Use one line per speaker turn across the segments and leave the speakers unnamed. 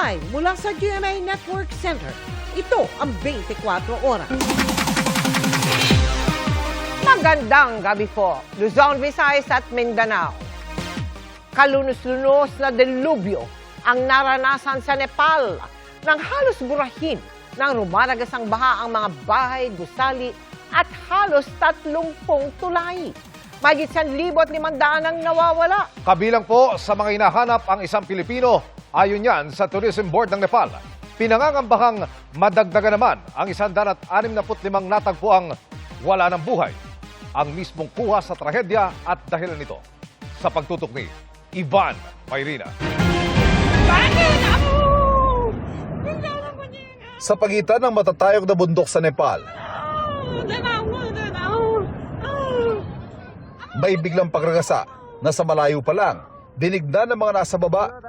Live mula sa GMA Network Center, ito ang 24 Oras.
Magandang gabi po, Luzon, Visayas at Mindanao. Kalunos-lunos na delubyo ang naranasan sa Nepal nang halos burahin ng rumaragasang baha ang mga bahay, gusali at halos 30 tulay. Mahigit 1,500 ang nawawala.
Kabilang po sa mga hinahanap ang isang Pilipino, ayon yan sa Tourism Board ng Nepal. Pinangangambahang madagdagan naman ang 165 natagpuang wala ng buhay. Ang mismong kuha sa trahedya at dahilan nito. Sa pagtutok ni Ivan Mayrina.
Sa pagitan ng matatayog na bundok sa Nepal, may biglang pagragasa na sa malayo pa lang, dinig na ng mga nasa baba.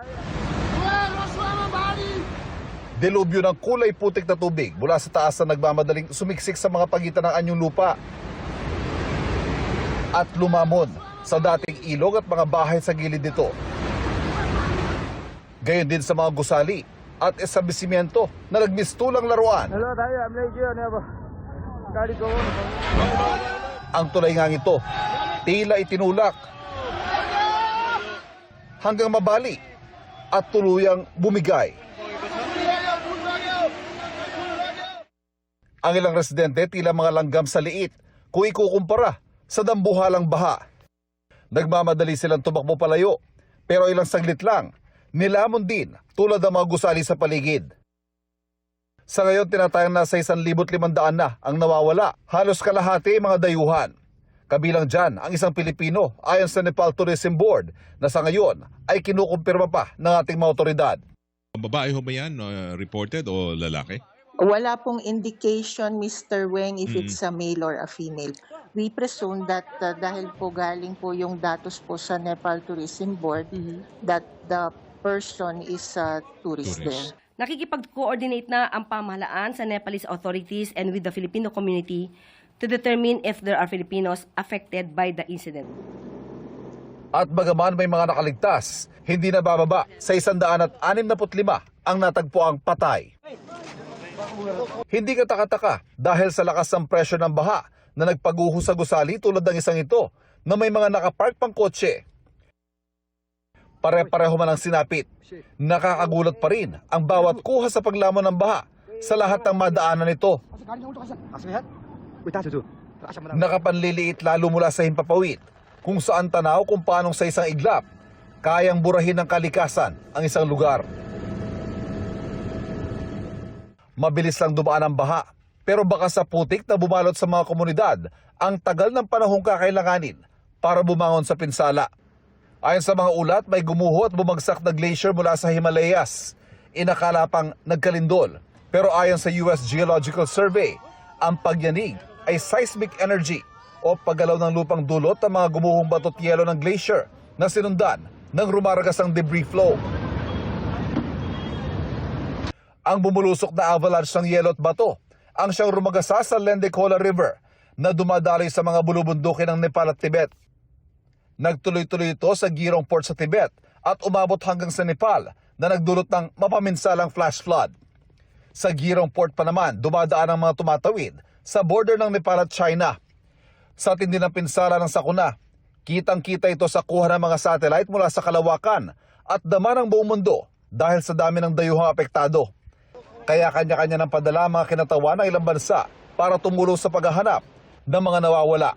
Delubyo ng kulay putik na tubig mula sa taas na nagmamadaling sumiksik sa mga pagitan ng anyong lupa at lumamon sa dating ilog at mga bahay sa gilid nito. Gayon din sa mga gusali at establishmento na nagmistulang laruan. Ang tulay ngang ito, tila itinulak hanggang mabali at tuluyang bumigay. Ang ilang residente tila mga langgam sa liit kung ikukumpara sa dambuhalang baha. Nagmamadali silang tumakbo palayo, pero ilang saglit lang, nilamon din tulad ng mga gusali sa paligid. Sa ngayon, tinatayang nasa 1,500 na ang nawawala, halos kalahati mga dayuhan. Kabilang dyan ang isang Pilipino ayon sa Nepal Tourism Board na sa ngayon ay kinukumpirma pa ng ating mga otoridad.
Babae ho ba yan, reported o lalaki?
Wala pong indication, Mr. Weng, if it's a male or a female. We presume that dahil po galing po yung datos po sa Nepal Tourism Board, that the person is a tourist there.
Nakikipag-coordinate na ang pamahalaan sa Nepalese authorities and with the Filipino community to determine if there are Filipinos affected by the incident.
At bagaman may mga nakaligtas, hindi na bababa sa 165 ang natagpuang patay. Hindi katakataka dahil sa lakas ng presyo ng baha na nagpaguho sa gusali tulad ng isang ito na may mga nakapark pang kotse. Pare-pareho man ang sinapit. Nakakagulat pa rin ang bawat kuha sa paglamon ng baha sa lahat ng madaanan nito. Nakapanliliit lalo mula sa himpapawid kung saan tanaw kung paanong sa isang iglap kayang burahin ng kalikasan ang isang lugar. Mabilis lang dumaan ang baha, pero baka sa putik na bumalot sa mga komunidad ang tagal ng panahong kakailanganin para bumangon sa pinsala. Ayon sa mga ulat, may gumuho at bumagsak na glacier mula sa Himalayas. Inakala pang nagkalindol, pero ayon sa US Geological Survey, ang pagyanig ay seismic energy o paggalaw ng lupang dulot ng mga gumuhong batot yelo ng glacier na sinundan ng rumaragasang debris flow. Ang bumulusok na avalanche ng yelo at bato ang siyang rumagasa sa Lendekola River na dumadaloy sa mga bulubundukin ng Nepal at Tibet. Nagtuloy-tuloy ito sa Girong Port sa Tibet at umabot hanggang sa Nepal na nagdulot ng mapaminsalang flash flood. Sa Girong Port pa naman, dumadaan ang mga tumatawid sa border ng Nepal at China. Sa tindi ng pinsala ng sakuna, kitang-kita ito sa kuha ng mga satellite mula sa kalawakan at dama ng buong mundo dahil sa dami ng dayuhang apektado. Kaya kanya-kanya ng padala mga kinatawan ng ilang bansa para tumulong sa paghahanap ng mga nawawala.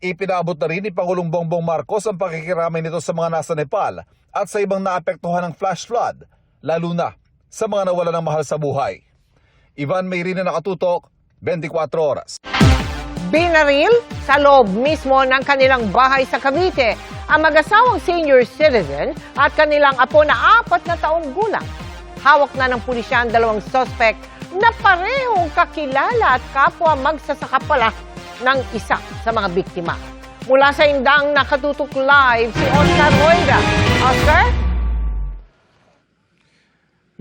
Ipinabot na rin ni Pangulong Bongbong Marcos ang pakikiramay nito sa mga nasa Nepal at sa ibang naapektuhan ng flash flood, lalo na sa mga nawala ng mahal sa buhay. Ivan Mayrina, nakatutok, 24 Oras.
Binaril sa loob mismo ng kanilang bahay sa Cavite ang mag-asawang senior citizen at kanilang apo na 4 na taong gulang. Hawak na ng pulisya ang 2 suspect na parehong kakilala at kapwa magsasaka pala ng isa sa mga biktima. Mula sa Indang, nakatutok live si Oscar Roida. Oscar?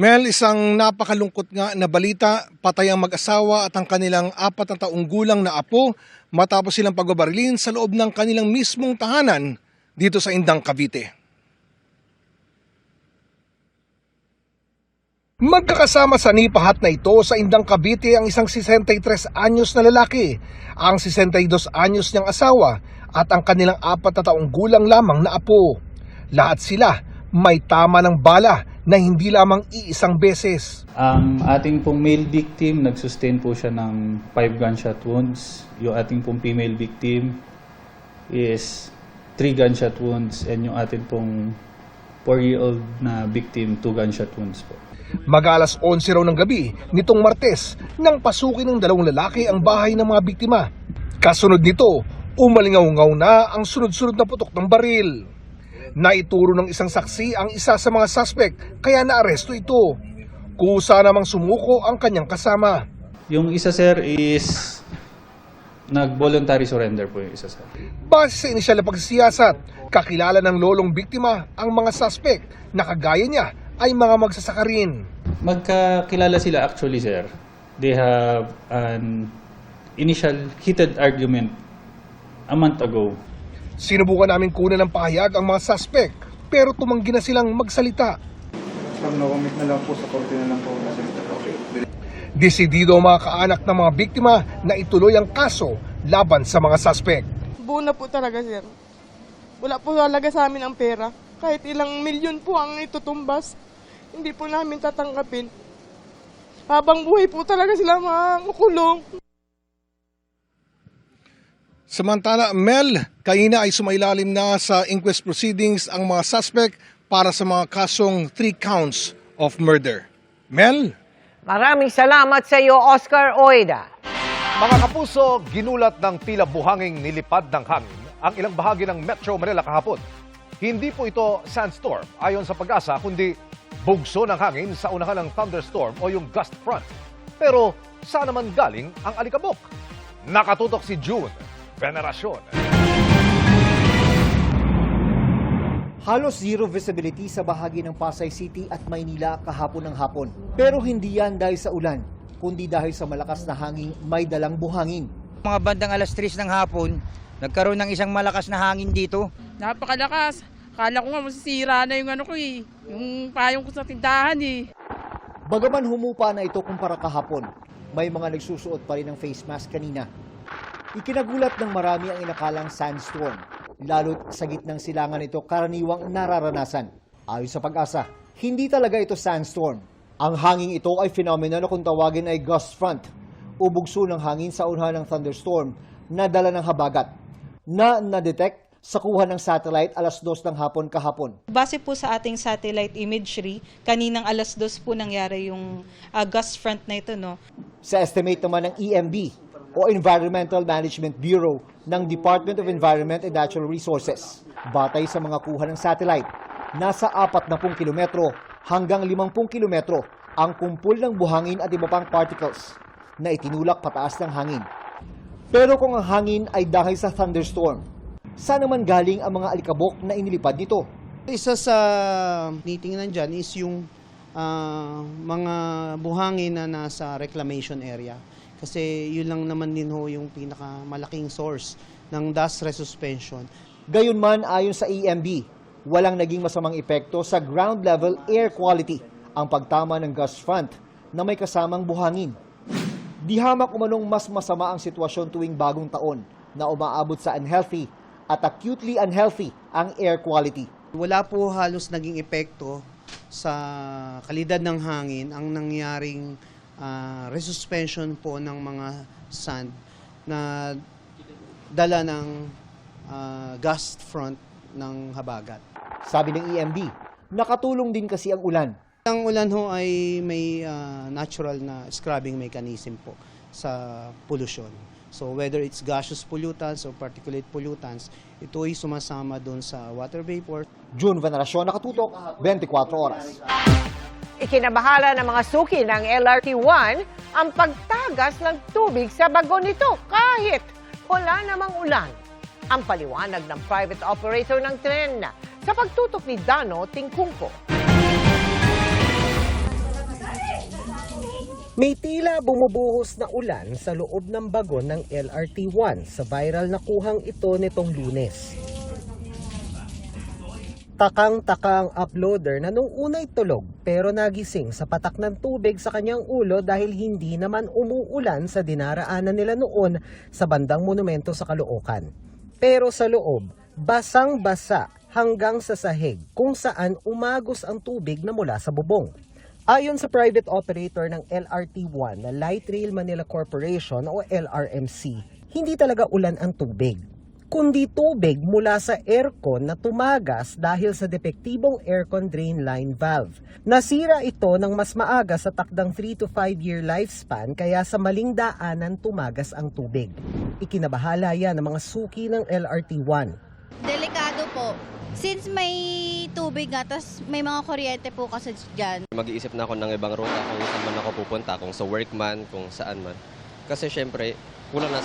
Mel, isang napakalungkot nga na balita, patay ang mag-asawa at ang kanilang 4 na taong gulang na apo matapos silang pagbabarilin sa loob ng kanilang mismong tahanan dito sa Indang, Cavite. Magkakasama sa nipahat na ito sa Indang Cavite ang isang 63 anyos na lalaki, ang 62 anyos niyang asawa at ang kanilang 4 na taong gulang lamang na apo. Lahat sila may tama ng bala na hindi lamang iisang beses.
Ang ating pong male victim, nagsustain po siya ng 5 gunshot wounds. Yung ating pong female victim is 3 gunshot wounds and yung ating pong 4-year-old na victim, 2 gunshot wounds po.
Mag-alas 11 raw ng gabi nitong Martes nang pasukin ng 2 lalaki ang bahay ng mga biktima. Kasunod nito, umalingaw-ngaw na ang sunod-sunod na putok ng baril. Naituro ng isang saksi ang isa sa mga suspect kaya naaresto ito. Kusa namang sumuko ang kanyang kasama.
Yung isa sir is nag-voluntary surrender po yung isa sir.
Base sa inisyal na pagsisiyasat, kakilala ng lolong biktima ang mga suspect na kagaya niya ay mga magsasaka rin.
Magkakilala sila actually sir. They have an initial heated argument a month ago.
Sinubukan namin kunan ng pahayag ang mga suspect pero tumanggi na silang magsalita.
Pag nakomit na lang po sa korte na lang po.
Desidido ang mga kaanak ng mga biktima na ituloy ang kaso laban sa mga suspect.
Buo na po talaga, sir. Wala po talaga sa amin ang pera. Kahit ilang milyon po ang itutumbas, hindi po namin tatanggapin. Habang buhay po talaga sila makukulong.
Samantala, Mel, kanina ay sumailalim na sa inquest proceedings ang mga suspect para sa mga kasong 3 counts of murder. Mel?
Maraming salamat sa iyo, Oscar Oida.
Mga kapuso, ginulat ng tila buhanging nilipad ng hangin ang ilang bahagi ng Metro Manila kahapon. Hindi po ito sandstorm ayon sa Pag-asa, kundi bugso ng hangin sa unahan ng thunderstorm o yung gust front. Pero saan naman galing ang alikabok? Nakatutok si June Veneracion.
Halos zero visibility sa bahagi ng Pasay City at Maynila kahapon ng hapon. Pero hindi yan dahil sa ulan, kundi dahil sa malakas na hangin may dalang buhangin.
Mga bandang alas 3 ng hapon, nagkaroon ng isang malakas na hangin dito.
Napakalakas. Kala ko nga masisira na yung yung payong ko sa tindahan eh.
Bagaman humupa na ito kumpara kahapon, may mga nagsusuot pa rin ng face mask kanina. Ikinagulat ng marami ang inakalang sandstorm, lalo't sa gitnang silangan ito karaniwang nararanasan. Ayon sa Pag-asa, hindi talaga ito sandstorm. Ang hangin ito ay phenomena na kung tawagin ay gust front, o bugso ng hangin sa unahan ng thunderstorm na dala ng habagat, na na-detect sa kuha ng satellite alas 2 ng hapon kahapon.
Base po sa ating satellite imagery, kaninang alas 2 po nangyari yung gust front na ito, no?
Sa estimate naman ng EMB, o Environmental Management Bureau ng Department of Environment and Natural Resources, batay sa mga kuha ng satellite, nasa 40 kilometro hanggang 50 kilometro ang kumpul ng buhangin at iba pang particles na itinulak pataas ng hangin. Pero kung ang hangin ay dahil sa thunderstorm, saan naman galing ang mga alikabok na inilipad nito?
Isa sa titingnan dyan is yung mga buhangin na nasa reclamation area. Kasi yun lang naman din ho yung pinakamalaking source ng dust resuspension.
Gayunman, ayon sa EMB, walang naging masamang epekto sa ground level air quality ang pagtama ng gust front na may kasamang buhangin. Di hamak umanong mas masama ang sitwasyon tuwing bagong taon na umaabot sa unhealthy at acutely unhealthy ang air quality.
Wala po halos naging epekto sa kalidad ng hangin ang nangyaring resuspension po ng mga sand na dala ng gust front ng habagat.
Sabi ng EMB, nakatulong din kasi ang ulan.
Ang ulan ho ay may natural na scrubbing mechanism po sa pollution. So whether it's gaseous pollutants or particulate pollutants, ito ay sumasama doon sa water vapor.
June Veneracion, Nakatutok, 24 Oras.
Ikinabahala ng mga suki ng LRT-1 ang pagtagas ng tubig sa bagon nito kahit wala namang ulan. Ang paliwanag ng private operator ng tren sa pagtutok ni Dano Tingkungko.
May tila bumubuhos na ulan sa loob ng bagon ng LRT-1 sa viral na kuhang ito nitong Lunes.
Takang-taka ang uploader na nung una'y tulog pero nagising sa patak ng tubig sa kanyang ulo dahil hindi naman umuulan sa dinaraanan nila noon sa bandang monumento sa Caloocan. Pero sa loob, basang-basa hanggang sa sahig kung saan umagos ang tubig na mula sa bubong. Ayon sa private operator ng LRT1 na Light Rail Manila Corporation o LRMC, hindi talaga ulan ang tubig, kundi tubig mula sa aircon na tumagas dahil sa depektibong aircon drain line valve. Nasira ito ng mas maaga sa takdang 3 to 5 year lifespan kaya sa maling daanan tumagas ang tubig. Ikinabahala yan ng mga suki ng LRT1.
Delikado po. Since may tubig nga, tas may mga kuryente po kasi dyan.
Mag-iisip na ako ng ibang ruta kung saan man ako pupunta, kung sa work man, kung saan man. Kasi syempre, kulang na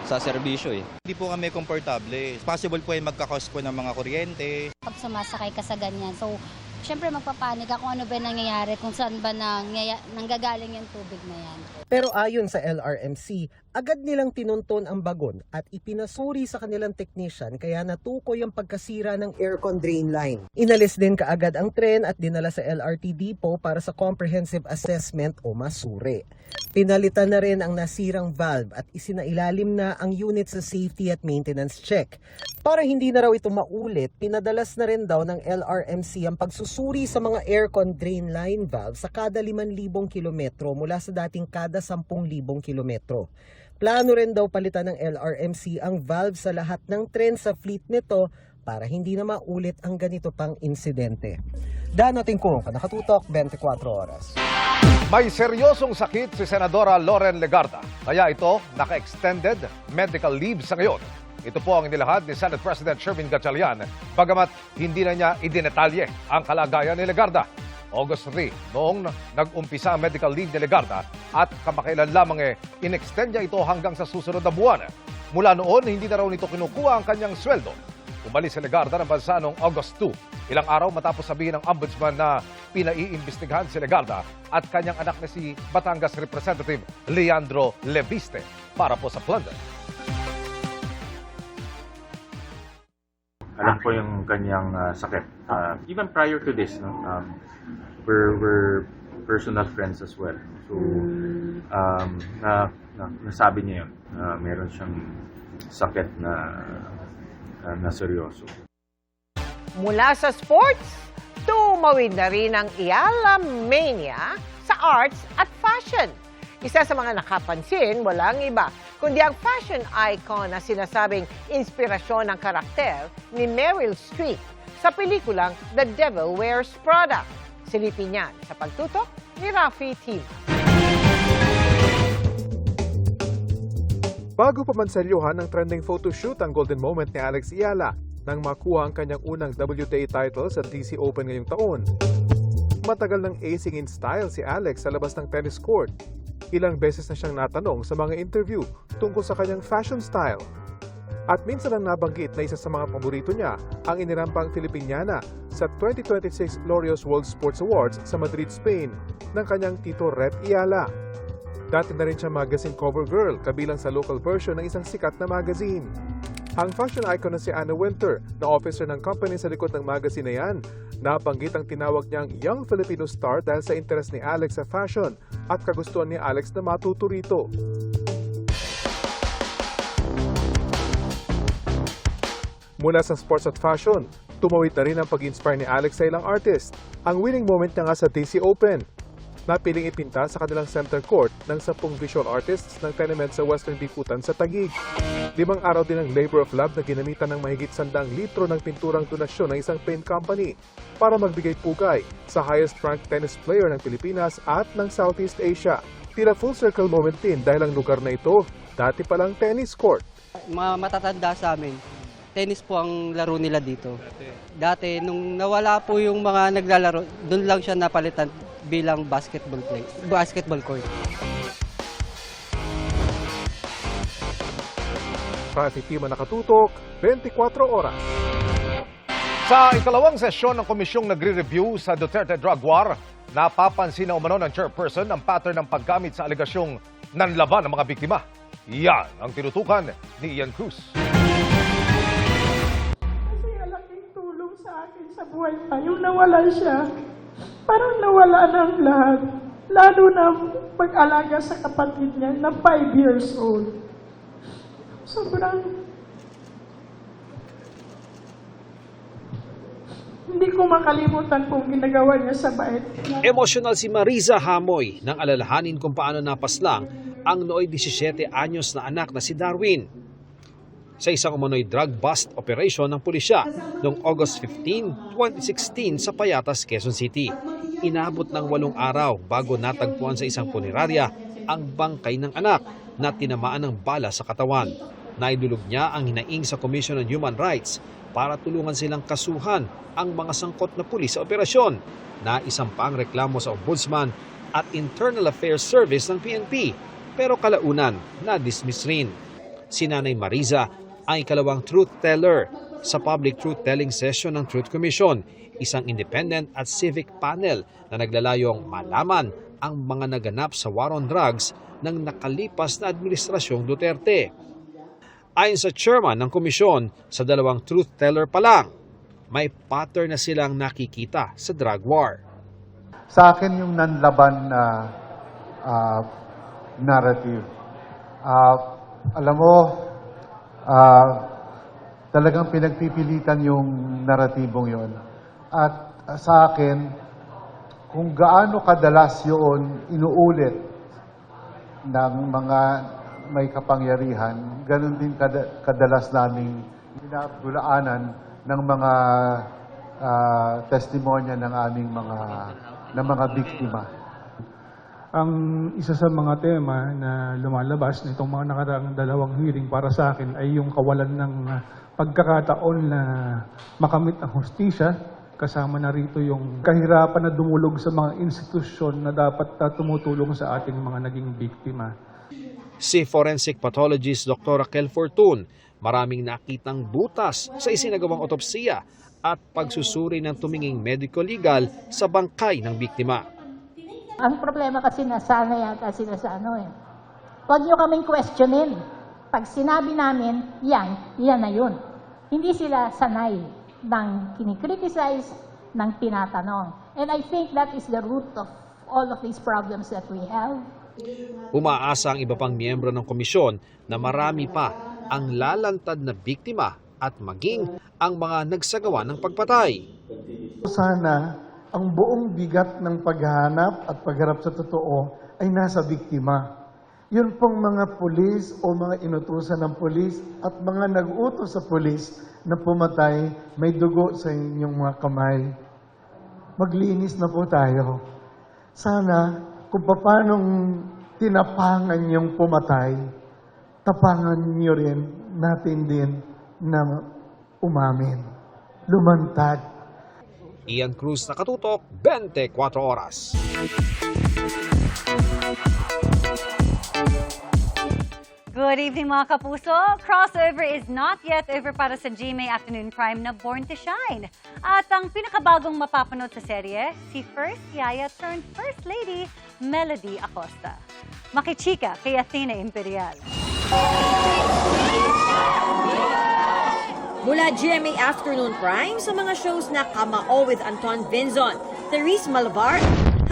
sa serbisyo eh.
Hindi po kami komportable. Possible po ay magkakos po ng mga kuryente.
Pag sumasakay ka sa ganyan, so syempre magpapanig kung ano ba nangyayari, kung saan ba nanggagaling yung tubig na yan.
Pero ayon sa LRMC, agad nilang tinunton ang bagon at ipinasuri sa kanilang technician kaya natukoy ang pagkasira ng aircon drain line. Inalis din kaagad ang tren at dinala sa LRT depot para sa comprehensive assessment o masuri. Pinalitan na rin ang nasirang valve at isinailalim na ang unit sa safety at maintenance check. Para hindi na raw ito maulit, pinadalas na rin daw ng LRMC ang pagsusuri sa mga aircon drain line valve sa kada 5,000 kilometro mula sa dating kada 10,000 kilometro. Plano rin daw palitan ng LRMC ang valve sa lahat ng tren sa fleet nito para hindi na maulit ang ganito pang insidente. Danating ko, Nakatutok, 24 oras.
May seryosong sakit si Senadora Loren Legarda, kaya ito naka-extended medical leave sa ngayon. Ito po ang inilahad ni Senate President Sherwin Gatchalian, bagamat hindi na niya idinetalye ang kalagayan ni Legarda. August 3, noong nag-umpisa ang medical leave ni Legarda at kamakailan lamang in-extend niya ito hanggang sa susunod na buwan. Mula noon, hindi na raw nito kinukuha ang kanyang sweldo. Umalis si Legarda ng bansa noong August 2, ilang araw matapos sabihin ng ombudsman na pinaiimbestigahan si Legarda at kanyang anak na si Batangas Representative Leandro Leviste para po sa plunder.
Alam ko yung kanyang sakit. Even prior to this, no, we're personal friends as well. So, nasabi niya yun. Meron siyang sakit na seryoso.
Mula sa sports, tumawid na rin ang Iyala Mania sa arts at fashion. Isa sa mga nakapansin, walang iba, kundi ang fashion icon na sinasabing inspirasyon ng karakter ni Meryl Streep sa pelikulang The Devil Wears Prada. Silipin niyan sa pagtutok ni Rafi Tima.
Bago pa man salyuhan ng trending photoshoot ang golden moment ni Alex Iyala nang makuha ang kanyang unang WTA title sa DC Open ngayong taon. Matagal nang acing in style si Alex sa labas ng tennis court. Ilang beses na siyang natanong sa mga interview tungkol sa kanyang fashion style. At minsan ang nabanggit na isa sa mga paborito niya ang inirampang Filipiniana sa 2026 Glorious World Sports Awards sa Madrid, Spain ng kanyang tito Rep Iyala. Dati na rin siya magazine cover girl kabilang sa local version ng isang sikat na magazine. Ang fashion icon na si Anna Winter, na officer ng company sa likod ng magazine na yan, nabanggit ang tinawag niyang young Filipino star dahil sa interes ni Alex sa fashion at kagustuhan ni Alex na matuto rito. Mula sa sports at fashion, tumawid na rin ang pag-inspire ni Alex sa ilang artist. Ang winning moment niya nga sa DC Open. Napiling ipinta sa kanilang center court ng 10 visual artists ng tenement sa Western Bicutan sa Taguig. 5 araw din ang labor of love na ginamitan ng mahigit 100 litro ng pinturang donasyon ng isang paint company para magbigay pugay sa highest-ranked tennis player ng Pilipinas at ng Southeast Asia. Tila full circle moment din dahil ang lugar na ito dati palang tennis court.
Mga matatanda sa amin, tennis po ang laro nila dito. Dati, nung nawala po yung mga naglalaro, doon lang siya napalitan bilang basketball court.
Rafi Tima, Nakatutok, 24 oras.
Sa ikalawang sesyon ng komisyong nagre-review sa Duterte Drug War, napapansin na umano ng chairperson ang pattern ng paggamit sa alegasyong nanlaban ng mga biktima. Yan ang tinutukan ni Ian Cruz.
Masaya lang ito. tumulong sa akin sa buhay pa. Yung nawala siya, parang nawala ng lahat. Lalo na pag-alaga sa kapatid niya na 5 years old. Sobrang hindi ko makalimutan kung ginagawa niya sa bait.
Emosyonal si Mariza Hamoy nang alalahanin kung paano napaslang ang nooy 17 anyos na anak na si Darwin. Sa isang umano'y drug bust operation ng pulisya noong August 15, 2016 sa Payatas, Quezon City. Inabot ng 8 araw bago natagpuan sa isang punerarya ang bangkay ng anak na tinamaan ng bala sa katawan. Naidulog niya ang hinaing sa Commission on Human Rights para tulungan silang kasuhan ang mga sangkot na pulis sa operasyon. Naisampa ang reklamo sa Ombudsman at Internal Affairs Service ng PNP, pero kalaunan na-dismiss rin. Si Nanay Mariza ay ikalawang truth teller sa public truth-telling session ng Truth Commission, isang independent at civic panel na naglalayong malaman ang mga naganap sa war on drugs ng nakalipas na Administrasyong Duterte. Ayon sa chairman ng komisyon, sa 2 truth teller pa lang, may pattern na silang nakikita sa drug war.
Sa akin yung nanlaban na narrative. Alam mo, talagang pinagpipilitan yung naratibong yon. At sa akin, kung gaano kadalas yun inuulit ng mga may kapangyarihan, ganun din kadalas naming pinagdulaanan ng mga testimonya ng aming mga biktima.
Ang isa sa mga tema na lumalabas nitong mga nakaraang 2 hearing para sa akin ay yung kawalan ng pagkakataon na makamit ang hustisya. Kasama na rito yung kahirapan na dumulog sa mga institusyon na dapat tumutulong sa ating mga naging biktima.
Si forensic pathologist Dr. Raquel Fortun, maraming nakitang butas sa isinagawang otopsiya at pagsusuri ng tuminging medico-legal sa bangkay ng biktima.
Ang problema kasi nasana yata sila sa Huwag nyo kaming questionin. Pag sinabi namin, yan na yun. Hindi sila sanay ng kinikriticize, ng tinatanong. And I think that is the root of all of these problems that we have.
Umaasa ang iba pang miyembro ng komisyon na marami pa ang lalantad na biktima at maging ang mga nagsagawa ng pagpatay.
Sana ang buong bigat ng paghahanap at pagharap sa totoo ay nasa biktima. Yun pong mga pulis o mga inutusan ng pulis at mga nag-utos sa pulis na pumatay, may dugo sa inyong mga kamay. Maglinis na po tayo. Sana kung paanong tinapangan yung pumatay, tapangan niyo rin natin din na umamin, lumantad.
Ian Cruz, Nakatutok, 24 Oras.
Good evening mga kapuso. Crossover is not yet over para sa GMA Afternoon Prime na Born to Shine. At ang pinakabagong mapapanood sa serye, si First Yaya turned First Lady, Melody Acosta. Makichika kay Athena Imperial.
Mula GMA Afternoon Prime sa mga shows na Kamao with Anton Vinzon, Therese Malvar,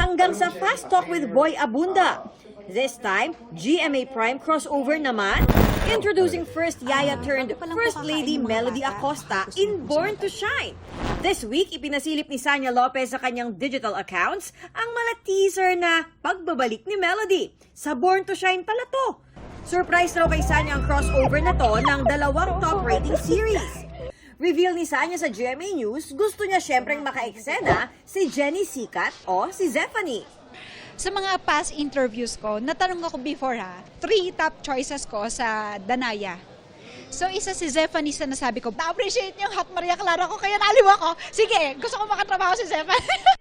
hanggang sa Fast Talk with Boy Abunda. This time, GMA Prime crossover naman, introducing First Yaya turned First Lady Melody Acosta in Born to Shine. This week, ipinasilip ni Sanya Lopez sa kanyang digital accounts ang mala-teaser na pagbabalik ni Melody. Sa Born to Shine pala to. Surprise raw kay Sanya ang crossover na to ng 2 top rating series. Reveal ni Sanya sa GMA News, gusto niya syempreng maka-eksena si Jenny Sikat o si Zephanie.
Sa mga past interviews ko, natanong ako before 3 top choices ko sa Danaya. So isa si Zephanie sa nasabi ko, na-appreciate niyo yung Hot Maria Clara ko, kaya naaliw ako. Sige, gusto ko makatrabaho si Zephanie.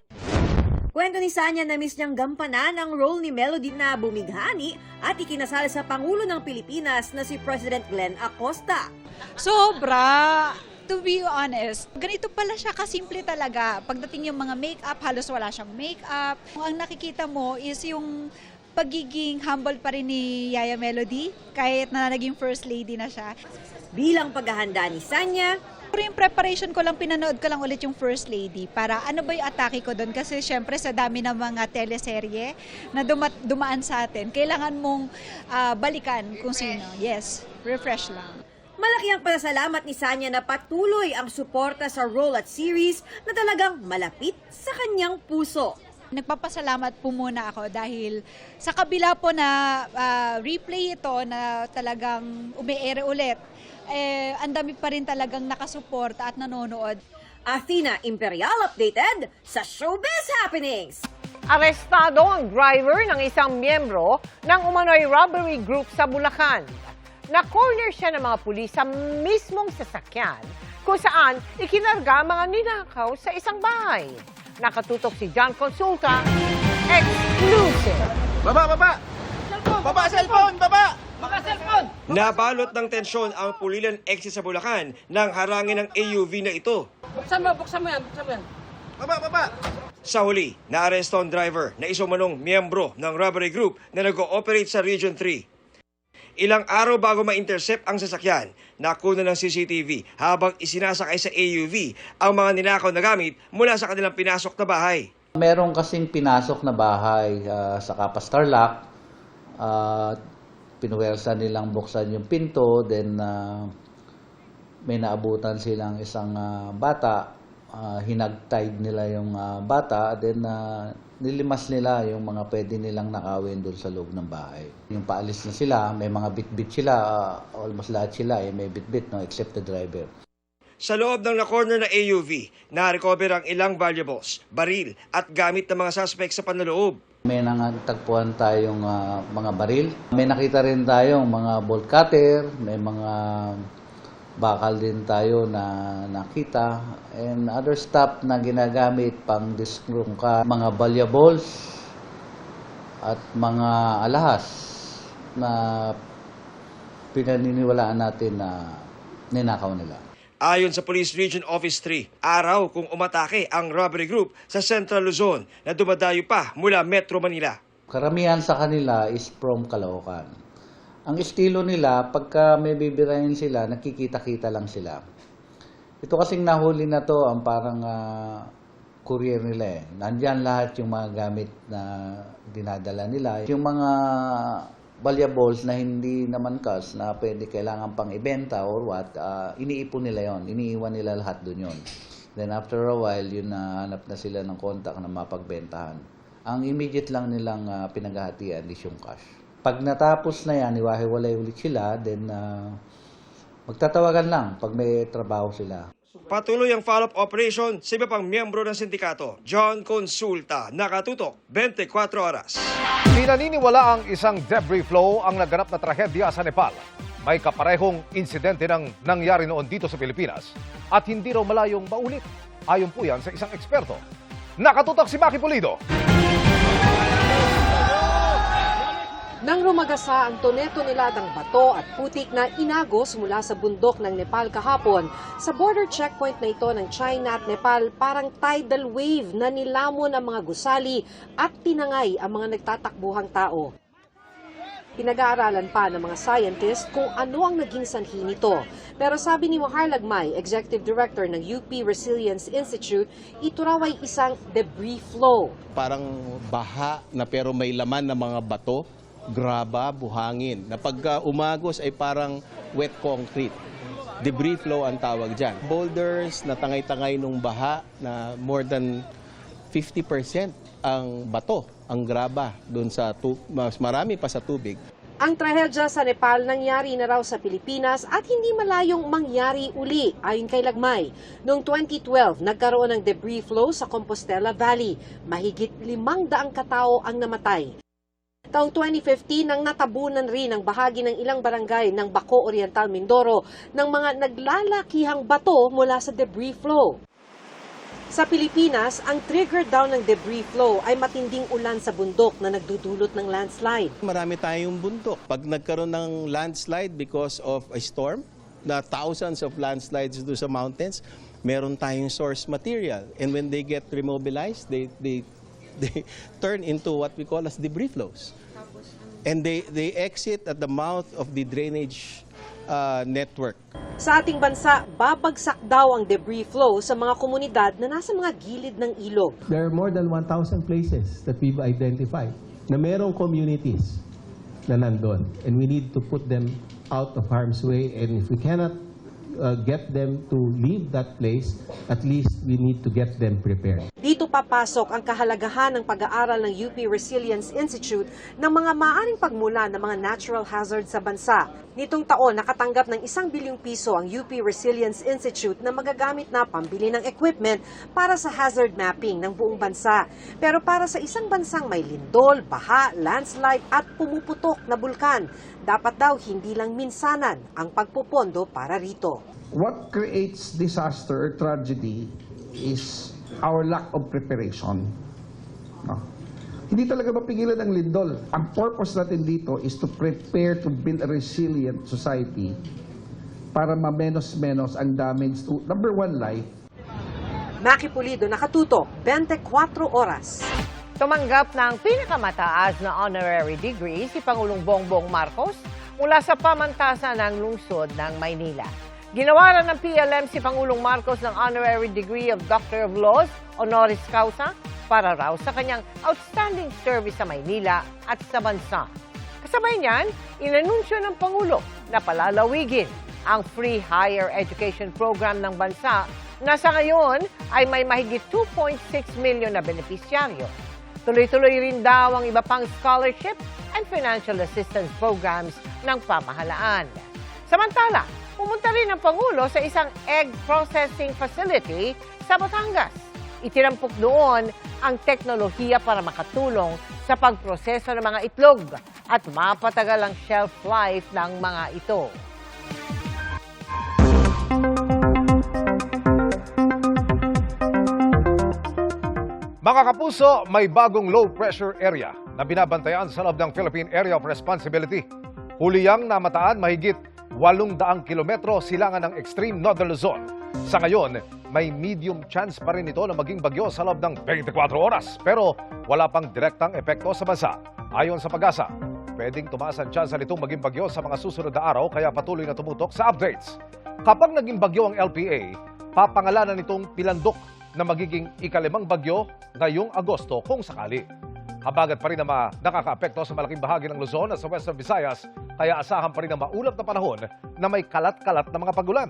Kwento ni Sanya na miss niyang gampanan ang role ni Melody na bumighani at ikinasal sa Pangulo ng Pilipinas na si President Glenn Acosta.
Sobra! To be honest, ganito pala siya kasimple talaga. Pagdating yung mga makeup, halos wala siyang makeup. Ang nakikita mo is yung pagiging humble pa rin ni Yaya Melody kahit na naging first lady na siya.
Bilang paghahanda ni Sanya,
Pero yung preparation ko lang, pinanood ko lang ulit yung First Lady para ano ba yung atake ko doon. Kasi syempre sa dami ng mga teleserye na dumaan sa atin, kailangan mong balikan kung sino. Yes, refresh lang.
Malaki ang pasasalamat ni Sanya na patuloy ang suporta sa role at series na talagang malapit sa kanyang puso.
Nagpapasalamat po muna ako dahil sa kabila po na replay ito na talagang umi-air ulit, ang dami pa rin talagang nakasuporta at nanonood.
Athena Imperial updated sa Showbiz Happenings.
Arestado ang driver ng isang miyembro ng umano'y robbery group sa Bulacan. Na-corner siya ng mga pulis sa mismong sasakyan kung saan ikinarga mga ninakaw sa isang bahay. Nakatutok si John Consulta, exclusive.
Baba! Baba cellphone! Baba!
Nabalot ng tensyon ang Pulilan exit sa Bulacan nang harangin ng AUV na ito.
Buksan mo yan! Baba!
Sa huli, naaresto ang driver na isumanong miyembro ng robbery group na nag-ooperate sa Region 3. Ilang araw bago ma-intercept ang sasakyan, nakuna ng CCTV habang isinasakay sa AUV ang mga ninakaw na gamit mula sa kanilang pinasok na bahay.
Meron kasing pinasok na bahay sa Kapas Tarlac. Pinuwersa nilang buksan yung pinto, then may naabutan silang isang bata, hinagtied nila yung bata, then nilimas nila yung mga pwede nilang nakawin doon sa loob ng bahay. Yung paalis na sila, may mga bit-bit sila, almost lahat sila may bit-bit, no, except the driver.
Sa loob ng na-corner na AUV, na-recover ang ilang valuables, baril at gamit ng mga suspect sa panloob.
May natagpuan tayong mga baril. May nakita rin tayong mga bolt cutter, may mga bakal din tayo na nakita, and other stuff na ginagamit pang diskrungka, mga valuables at mga alahas na pinaniniwalaan natin na ninakaw nila.
Ayon sa Police Region Office 3, araw kung umatake ang robbery group sa Central Luzon na dumadayo pa mula Metro Manila.
Karamihan sa kanila is from Caloocan. Ang estilo nila, pagka may bibirahin sila, nakikita-kita lang sila. Ito kasing nahuli na to, ang parang courier nila . Nandyan lahat yung mga gamit na dinadala nila. Yung mga valuables na hindi naman cash na pwede kailangan pang ibenta or what, iniipon nila yon, iniiwan nila lahat dun yon. Then after a while, yun nahanap na sila ng contact na mapagbentahan. Ang immediate lang nilang pinaghahatian is yung cash. Pag natapos na yan, iwahiwalay ulit sila, then magtatawagan lang pag may trabaho sila.
Patuloy ang follow-up operation sa iba pang miyembro ng sindikato. John Consulta, nakatutok, 24 oras.
Pinaniniwala ang isang debris flow ang naganap na trahedya sa Nepal. May kaparehong insidente ng nangyari noon dito sa Pilipinas at hindi raw malayong maulit. Ayon po yan sa isang eksperto. Nakatutok si Maki Pulido.
Nang rumagasa ang toneto-niladang bato at putik na inagos mula sa bundok ng Nepal kahapon, sa border checkpoint na ito ng China at Nepal, parang tidal wave na nilamon ang mga gusali at tinangay ang mga nagtatakbuhang tao. Pinag-aaralan pa ng mga scientist kung ano ang naging sanhi nito. Pero sabi ni Mahar Lagmay, Executive Director ng UP Resilience Institute, ito raw ay isang debris flow.
Parang baha na pero may laman ng mga bato, graba, buhangin, na pagka umagos ay parang wet concrete. Debris flow ang tawag dyan. Boulders na tangay-tangay nung baha na more than 50% ang bato, ang graba, doon sa mas marami pa sa tubig.
Ang trahedya sa Nepal nangyari na raw sa Pilipinas at hindi malayong mangyari uli, ayon kay Lagmay. Noong 2012, nagkaroon ng debris flow sa Compostela Valley. Mahigit 500 katao ang namatay. Taong 2015 nang natabunan rin ang bahagi ng ilang barangay ng Baco Oriental, Mindoro ng mga naglalakihang bato mula sa debris flow. Sa Pilipinas, ang trigger daw ng debris flow ay matinding ulan sa bundok na nagdudulot ng landslide.
Marami tayong bundok. Pag nagkaroon ng landslide because of a storm, na thousands of landslides do sa mountains, meron tayong source material. And when they get remobilized, they they turn into what we call as debris flows. And they exit at the mouth of the drainage network.
Sa ating bansa, babagsak daw ang debris flow sa mga komunidad na nasa mga gilid ng ilog.
There are more than 1,000 places that we've identified na merong communities na nandun. And we need to put them out of harm's way. And if we cannot get them to leave that place, at least we need to get them prepared.
Dito papasok ang kahalagahan ng pag-aaral ng UP Resilience Institute ng mga maaaring pagmula ng mga natural hazards sa bansa. Nitong taon, nakatanggap ng 1 bilyong piso ang UP Resilience Institute na magagamit na pambili ng equipment para sa hazard mapping ng buong bansa. Pero para sa isang bansang may lindol, baha, landslide at pumuputok na bulkan, dapat daw hindi lang minsanan ang pagpupondo para rito.
What creates disaster or tragedy is our lack of preparation. No? Hindi talaga mapigilan ang lindol. Ang purpose natin dito is to prepare to build a resilient society para mamenos-menos ang damage to, number one, life.
Maki Pulido, nakatutok, 24 oras.
Tumanggap ng pinakamataas na honorary degree si Pangulong Bongbong Marcos mula sa pamantasan ng lungsod ng Maynila. Ginawaran ng PLM si Pangulong Marcos ng honorary degree of Doctor of Laws, honoris causa, para raw sa kanyang outstanding service sa Maynila at sa bansa. Kasabay niyan, inanunsyo ng Pangulo na palalawigin ang free higher education program ng bansa na sa ngayon ay may mahigit 2.6 million na benepisyaryo. Tuloy-tuloy rin daw ang iba pang scholarship and financial assistance programs ng pamahalaan. Samantala, pumunta rin ang Pangulo sa isang egg processing facility sa Batangas. Itinampok doon ang teknolohiya para makatulong sa pagproseso ng mga itlog at mapatagal ang shelf life ng mga ito.
Mga kapuso, may bagong low-pressure area na binabantayan sa loob ng Philippine Area of Responsibility. Huliyang namataan mahigit 800 kilometro silangan ng extreme northern Luzon. Sa ngayon, may medium chance pa rin ito na maging bagyo sa loob ng 24 oras. Pero wala pang direktang epekto sa bansa. Ayon sa Pag-asa, pwedeng tumaas ang chance nitong maging bagyo sa mga susunod na araw kaya patuloy na tumutok sa updates. Kapag naging bagyo ang LPA, papangalanan nitong Pilandok na magiging ikalimang bagyo ngayong Agosto kung sakali. Habagat pa rin na nakakaapekto sa malaking bahagi ng Luzon at sa Western Visayas, kaya asahan pa rin ang maulap na panahon na may kalat-kalat na mga pagulan.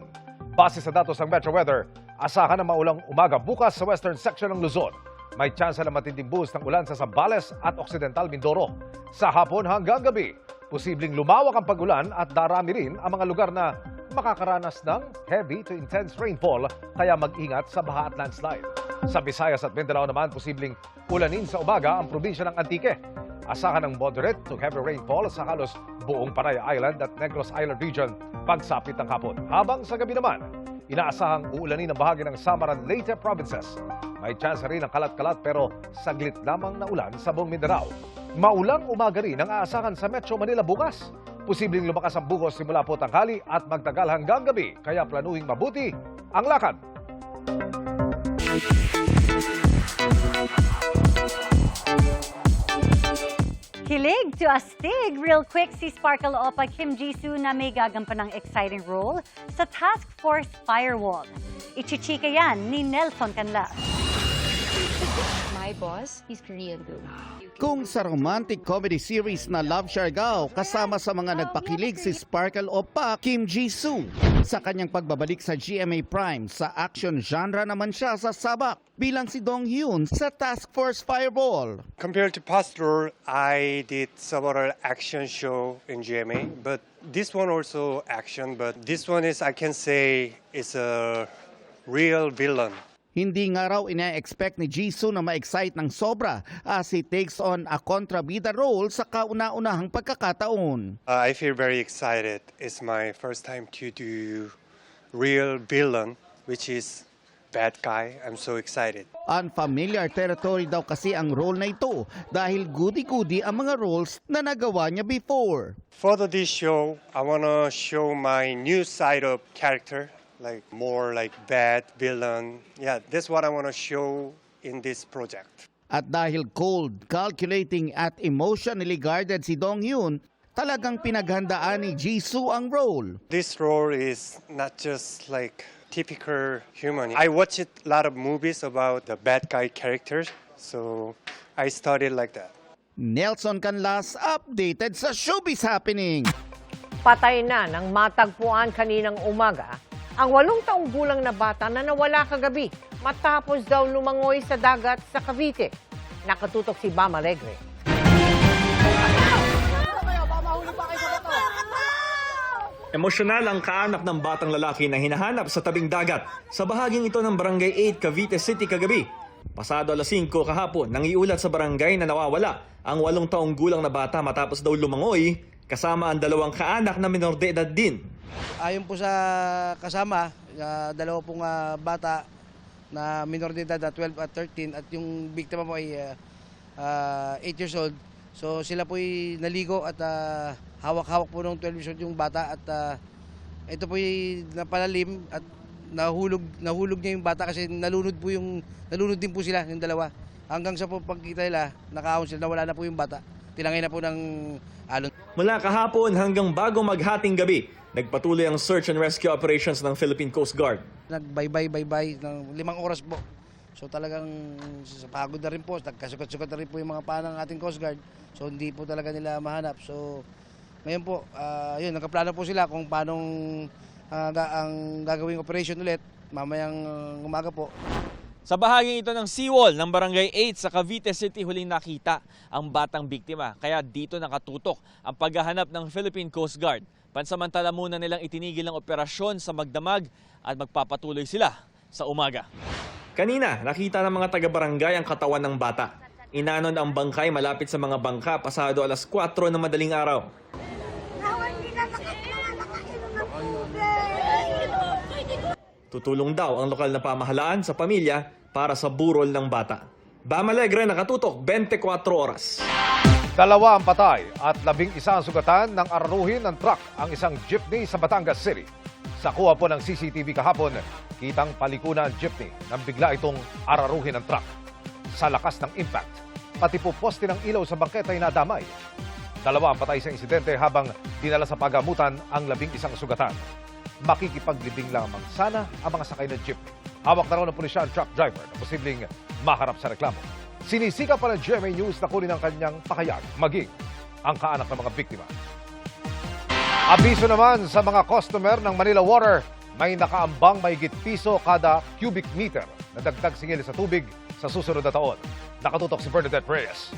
Base sa datos ng Metro Weather, asahan ang maulang umaga bukas sa western section ng Luzon. May tsansa na matinding buhos ng ulan sa Zambales at Occidental Mindoro. Sa hapon hanggang gabi, posibleng lumawak ang pagulan at darami rin ang mga lugar na makakaranas ng heavy to intense rainfall, kaya mag-ingat sa baha at landslide. Sa Visayas at Mindanao naman, posibleng ulanin sa umaga ang probinsya ng Antique. Asahan ng moderate to heavy rainfall sa halos buong Panay Island at Negros Island region pagsapit ng hapon. Habang sa gabi naman, inaasahang uulanin ang bahagi ng Samaran Leyte provinces. May chance rin ng kalat-kalat pero saglit lamang na ulan sa buong Mindanao. Maulang umaga rin ang aasahan sa Metro Manila bukas. Posibleng lumakas ang buhos simula po tanghali at magtagal hanggang gabi, kaya planuhing mabuti ang lakad.
Hilig to astig! Real quick, si Sparkle Opa Kim Jisoo na may gagampan ng exciting role sa Task Force Firewall. Ichichika yan ni Nelson Canlas.
My boss, he's Korean too.
Kung sa romantic comedy series na Love Siargao, kasama sa mga nagpakilig si Sparkle Opa Kim Jisoo. Sa kanyang pagbabalik sa GMA Prime, sa action genre naman siya sa Sabak bilang si Dong Hyun sa Task Force Fireball.
Compared to past role, I did several action show in GMA, but this one also action, but this one is, I can say, is a real villain.
Hindi nga raw ina-expect ni Jisoo na ma-excite ng sobra as he takes on a kontrabida role sa kauna-unahang pagkakataon.
I feel very excited. It's my first time to do real villain, which is bad guy. I'm so excited.
Unfamiliar territory daw kasi ang role na ito dahil goody-goody ang mga roles na nagawa niya before.
For this show, I want to show my new side of character. Like more like bad villain. Yeah, that's what I want to show in this project.
At dahil cold, calculating at emotionally guarded si Dong Hyun, talagang pinaghandaan ni Jisoo ang role.
This role is not just like typical human. I watched a lot of movies about the bad guy characters, so I studied like that.
Nelson Canlas, updated sa Showbiz Happening.
Patay na ng matagpuan kaninang umaga ang 8 taong gulang na bata na nawala kagabi matapos daw lumangoy sa dagat sa Cavite. Nakatutok si Bam Alegre.
Emosyonal ang kaanak ng batang lalaki na hinahanap sa tabing dagat sa bahaging ito ng Barangay 8, Cavite City kagabi. Pasado alas 5 kahapon, nangiulat sa barangay na nawawala ang 8 taong gulang na bata matapos daw lumangoy kasama ang 2 kaanak na minor de edad din.
Ayon po sa kasama, 2 pong bata na minor de edad, 12 at 13, at yung biktima po ay 8 years old. So sila po ay naligo at hawak-hawak po ng 12 years old yung bata, at ito po ay napalalim at nahulog niya yung bata kasi nalunod din po sila, yung 2. Hanggang sa po pagkita nila, nakaahon sila, nawala na po yung bata. Tinangay na po ng alon. Mula kahapon hanggang bago maghating gabi, nagpatuloy ang search and rescue operations ng Philippine Coast Guard. Nagbaybay ng 5 oras po. So talagang pagod na rin po, nagkasukat-sukat na rin po yung mga paa ng ating Coast Guard. So hindi po talaga nila mahanap. So ngayon po, yun, nakaplano po sila kung paano ang gagawing operation ulit mamayang umaga po.
Sa bahaging ito ng seawall ng Barangay 8 sa Cavite City, huling nakita ang batang biktima. Kaya dito nakatutok ang paghahanap ng Philippine Coast Guard. Pansamantala muna nilang itinigil ang operasyon sa magdamag at magpapatuloy sila sa umaga. Kanina, nakita ng mga taga-barangay ang katawan ng bata. Inanon ang bangkay malapit sa mga bangka pasado alas 4 ng madaling araw. Tutulong daw ang lokal na pamahalaan sa pamilya para sa burol ng bata. Bam Alegre, nakatutok 24 oras.
2 ang patay at 11 ang sugatan ng araruhin ng truck ang isang jeepney sa Batangas City. Sa kuha po ng CCTV kahapon, kitang palikunan ang jeepney nang bigla itong araruhin ng truck. Sa lakas ng impact, pati po poste ng ilaw sa bangketa ay nadamay. 2 ang patay sa insidente habang dinala sa pagamutan ang 11 sugatan. Makikipaglibing lamang sana ang mga sakay ng jeepney. Hawak na raw ng pulisya ang truck driver na posibleng maharap sa reklamo. Sinisika pa ng GMA News na kunin ang kanyang pakayag, maging ang kaanak ng mga biktima. Abiso naman sa mga customer ng Manila Water, may nakaambang mahigit piso kada cubic meter na dagdag singil sa tubig sa susunod na taon. Nakatutok si Bernadette Reyes.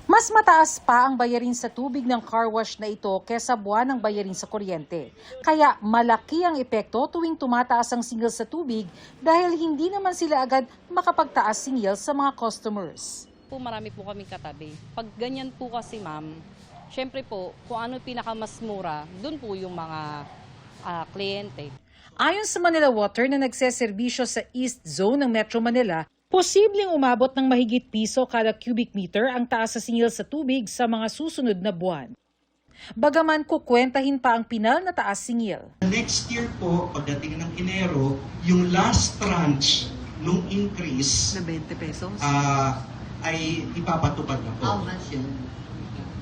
Mas mataas pa ang bayarin sa tubig ng car wash na ito kesa buwan ng bayarin sa kuryente. Kaya malaki ang epekto tuwing tumataas ang singil sa tubig dahil hindi naman sila agad makapagtaas singil sa mga customers.
Marami po kaming katabi. Pag ganyan po kasi ma'am, syempre po kung ano pinakamas mura, dun po yung mga kliyente.
Ayon sa Manila Water na nagseserbisyo sa East Zone ng Metro Manila, posibleng umabot ng mahigit piso kada cubic meter ang taas sa singil sa tubig sa mga susunod na buwan. Bagaman kukwentahin pa ang pinal na taas singil.
Next year po, pagdating ng Enero, yung last tranche nung increase na 20 pesos ay ipapatupad na po.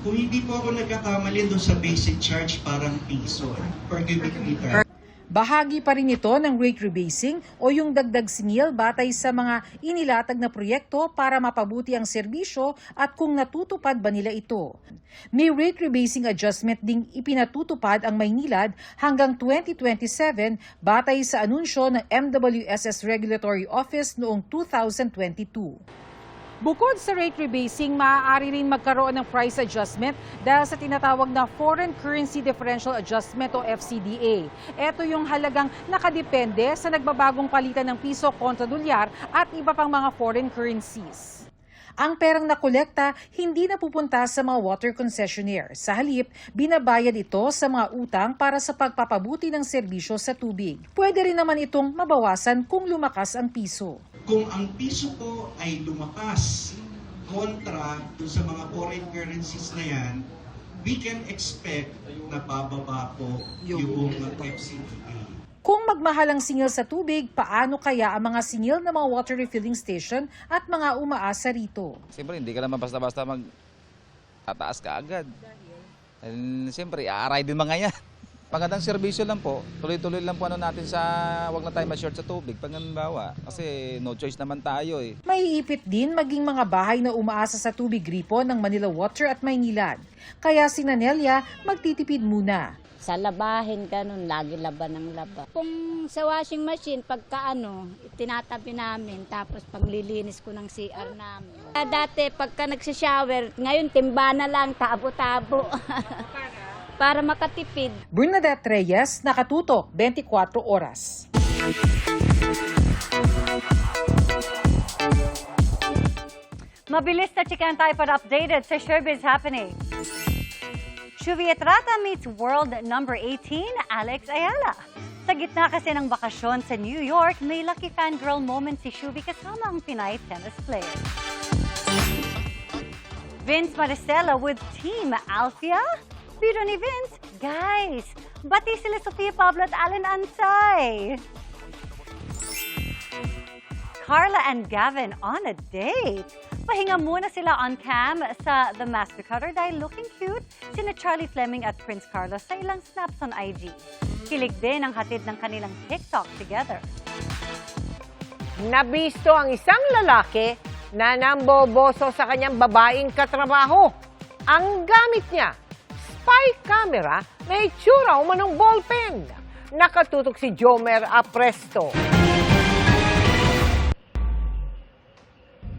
Kung hindi po ako nagkakamali doon sa basic charge, parang piso per cubic meter.
Bahagi pa rin ito ng rate rebasing o yung dagdag singil batay sa mga inilatag na proyekto para mapabuti ang serbisyo at kung natutupad ba nila ito. May rate rebasing adjustment ding ipinatutupad ang Maynilad hanggang 2027 batay sa anunsyo ng MWSS Regulatory Office noong 2022. Bukod sa rate rebasing, maaari rin magkaroon ng price adjustment dahil sa tinatawag na Foreign Currency Differential Adjustment o FCDA. Ito yung halagang nakadepende sa nagbabagong palitan ng piso kontra dolyar at iba pang mga foreign currencies. Ang perang nakolekta hindi napupunta sa mga water concessionaire. Sa halip, binabayad ito sa mga utang para sa pagpapabuti ng serbisyo sa tubig. Pwede rin naman itong mabawasan kung lumakas ang piso.
Kung ang piso po ay lumakas kontra dun sa mga foreign currencies na yan, we can expect na bababa po yung FCDA.
Kung Kapag mahal ang singil sa tubig, paano kaya ang mga singil na mga water refilling station at mga umaasa rito?
Siyempre, hindi ka naman basta-basta tataas ka agad. Siyempre, aaray din mga yan. Pagandang serbisyo lang po, tuloy-tuloy lang po natin sa wag na tayo ma-short sa tubig pag halimbawa. Kasi no choice naman tayo eh.
Maiipit din maging mga bahay na umaasa sa tubig gripo ng Manila Water at Maynilad. Kaya si Nanelia magtitipid muna.
Sa labahin, ganun, lagi laban ng laba. Kung sa washing machine, pagka tinatabi namin, tapos paglilinis ko ng CR namin. Dati, pagka nagsishower, ngayon timba na lang, tabo-tabo. Para makatipid.
Bernadette Reyes, Nakatutok, 24 Oras.
Mabilis na chikan tayo para updated sa Showbiz Happening. Shuvi Etrata meets world number 18, Alex Ayala. Sa gitna kasi ng bakasyon sa New York, may lucky fangirl moment si Shuvi kasama ang Pinay tennis player. Vince Maricela with Team Alfia. Pero ni Vince, guys, bati sila Sofia Pablo at Allen Ansay. Carla and Gavin on a date. Pahinga muna sila on cam sa The Master Cutter dahil looking cute sina Charlie Fleming at Prince Carlos sa ilang snaps on IG. Kilig din ang hatid ng kanilang TikTok together.
Nabisto ang isang lalaki na namboboso sa kanyang babaeng katrabaho. Ang gamit niya, spy camera na itsura umanong ballpen. Nakatutok si Jomer Apresto.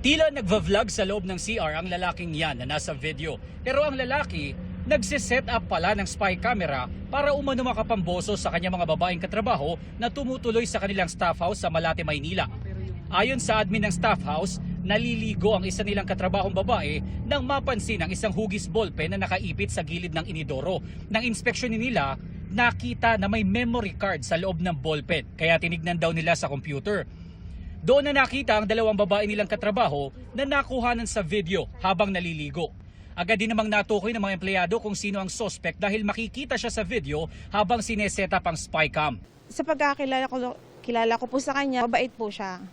Tila nagva-vlog sa loob ng CR ang lalaking yan na nasa video. Pero ang lalaki, nagsiset up pala ng spy camera para umano makapamboso sa kanyang mga babaeng katrabaho na tumutuloy sa kanilang staff house sa Malate, Maynila. Ayon sa admin ng staff house, naliligo ang isa nilang katrabahong babae nang mapansin ang isang hugis ballpen na nakaipit sa gilid ng inidoro. Nang inspeksyon nila, nakita na may memory card sa loob ng ballpen, kaya tinignan daw nila sa computer. Doon na nakita ang dalawang babae nilang katrabaho na nakuhanan sa video habang naliligo. Agad din namang natukoy ng mga empleyado kung sino ang suspect dahil makikita siya sa video habang sineset up ang spy cam.
Sa pagkakilala ko po sa kanya, mabait po siya.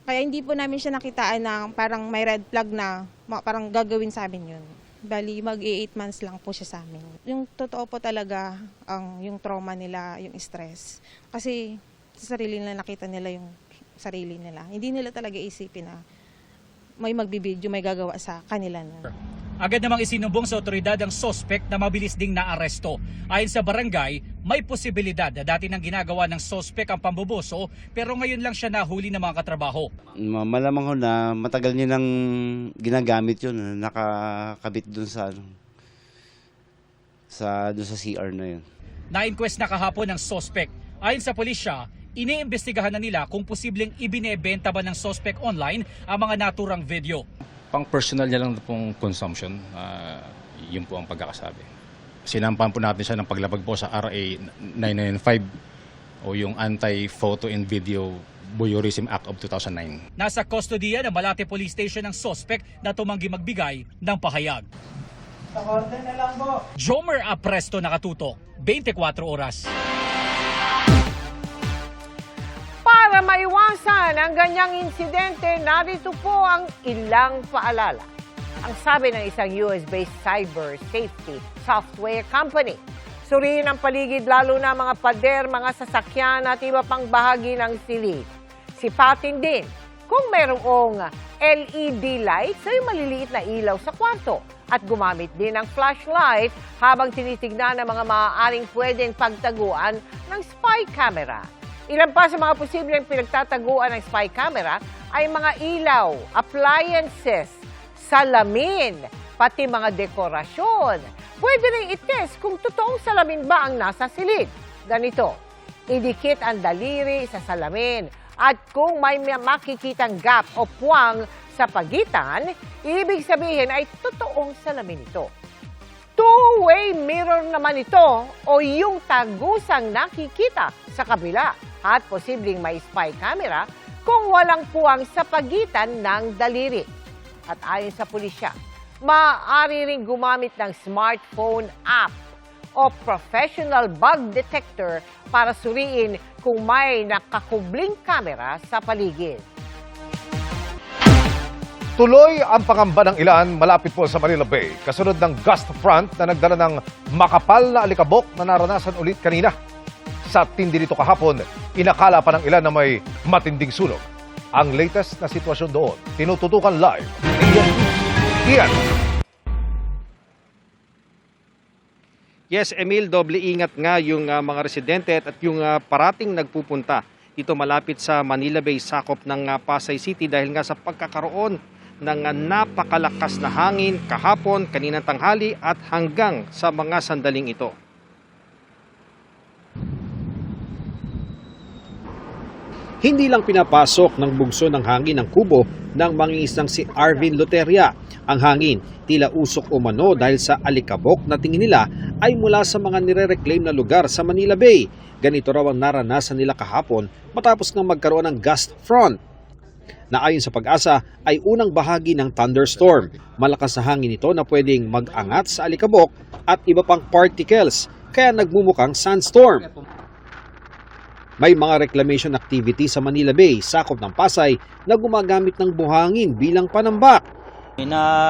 Kaya hindi po namin siya nakitaan na parang may red flag na parang gagawin sa amin yun. Bali, mag-8 months lang po siya sa amin. Yung totoo po talaga, yung trauma nila, yung stress. Kasi sa sarili nila nakita nila yung sarili nila. Hindi nila talaga isipin na may magbibideo, may gagawa sa kanila.
Agad namang isinumbong sa otoridad ang suspect na mabilis ding naaresto. Ayon sa barangay, may posibilidad na dati nang ginagawa ng suspect ang pamboboso pero ngayon lang siya nahuli ng mga katrabaho.
Malamang ho na matagal niya nang ginagamit yun, nakakabit dun sa CR na yun.
Na-inquest na kahapon ng suspect. Ayon sa pulisya, iniimbestigahan na nila kung posibleng ibinebenta ba ng suspect online ang mga naturang video.
Pang personal niya lang pong consumption, yun po ang pagkakasabi. Sinampan po natin siya ng paglabag po sa RA 995 o yung Anti-Photo and Video Voyeurism Act of 2009.
Nasa kustodiya ng Malate Police Station ang suspect na tumanggi magbigay ng pahayag.
Sa korte na lang po.
Jomer Apresto, Nakatutok, 24 Oras.
Para maiwasan ang ganyang insidente, narito po ang ilang paalala. Ang sabi ng isang US-based cyber safety software company, suriin ang paligid lalo na mga pader, mga sasakyan at iba pang bahagi ng silid. Sipatin din kung mayroong LED lights ay maliliit na ilaw sa kwarto at gumamit din ng flashlight habang tinitignan ang mga maaaring pwedeng pagtaguan ng spy camera. Ilan pa sa mga posibleng pinagtataguan ng spy camera ay mga ilaw, appliances, salamin, pati mga dekorasyon. Pwede rin i-test kung totoong salamin ba ang nasa silid. Ganito, idikit ang daliri sa salamin at kung may makikitang gap o puwang sa pagitan, ibig sabihin ay totoong salamin ito. Two-way mirror naman ito o yung tagusang nakikita sa kabila at posibleng may spy camera kung walang puwang sa pagitan ng daliri. At ayon sa pulisya, maaari ring gumamit ng smartphone app o professional bug detector para suriin kung may nakakubling kamera sa paligid.
Tuloy ang pangamba ng ilan malapit po sa Manila Bay kasunod ng gust front na nagdala ng makapal na alikabok na naranasan ulit kanina. Sa tindi nito kahapon, inakala pa ng ilan na may matinding sunog. Ang latest na sitwasyon doon, tinututukan live ni Ian.
Yes, Emil, doble ingat nga yung mga residente at yung parating nagpupunta dito malapit sa Manila Bay, sakop ng Pasay City dahil nga sa pagkakaroon ng napakalakas na hangin kahapon, kaninang tanghali at hanggang sa mga sandaling ito. Hindi lang pinapasok ng bugso ng hangin ng kubo ng mangingisdang si Arvin Luteria. Ang hangin tila usok umano dahil sa alikabok na tingin nila ay mula sa mga nire-reclaim na lugar sa Manila Bay. Ganito raw ang naranasan nila kahapon matapos ng magkaroon ng gust front na ayon sa Pag-asa ay unang bahagi ng thunderstorm. Malakas na hangin ito na pwedeng mag-angat sa alikabok at iba pang particles kaya nagmumukhang sandstorm. May mga reclamation activity sa Manila Bay, sakop ng Pasay, na gumagamit ng buhangin bilang panambak.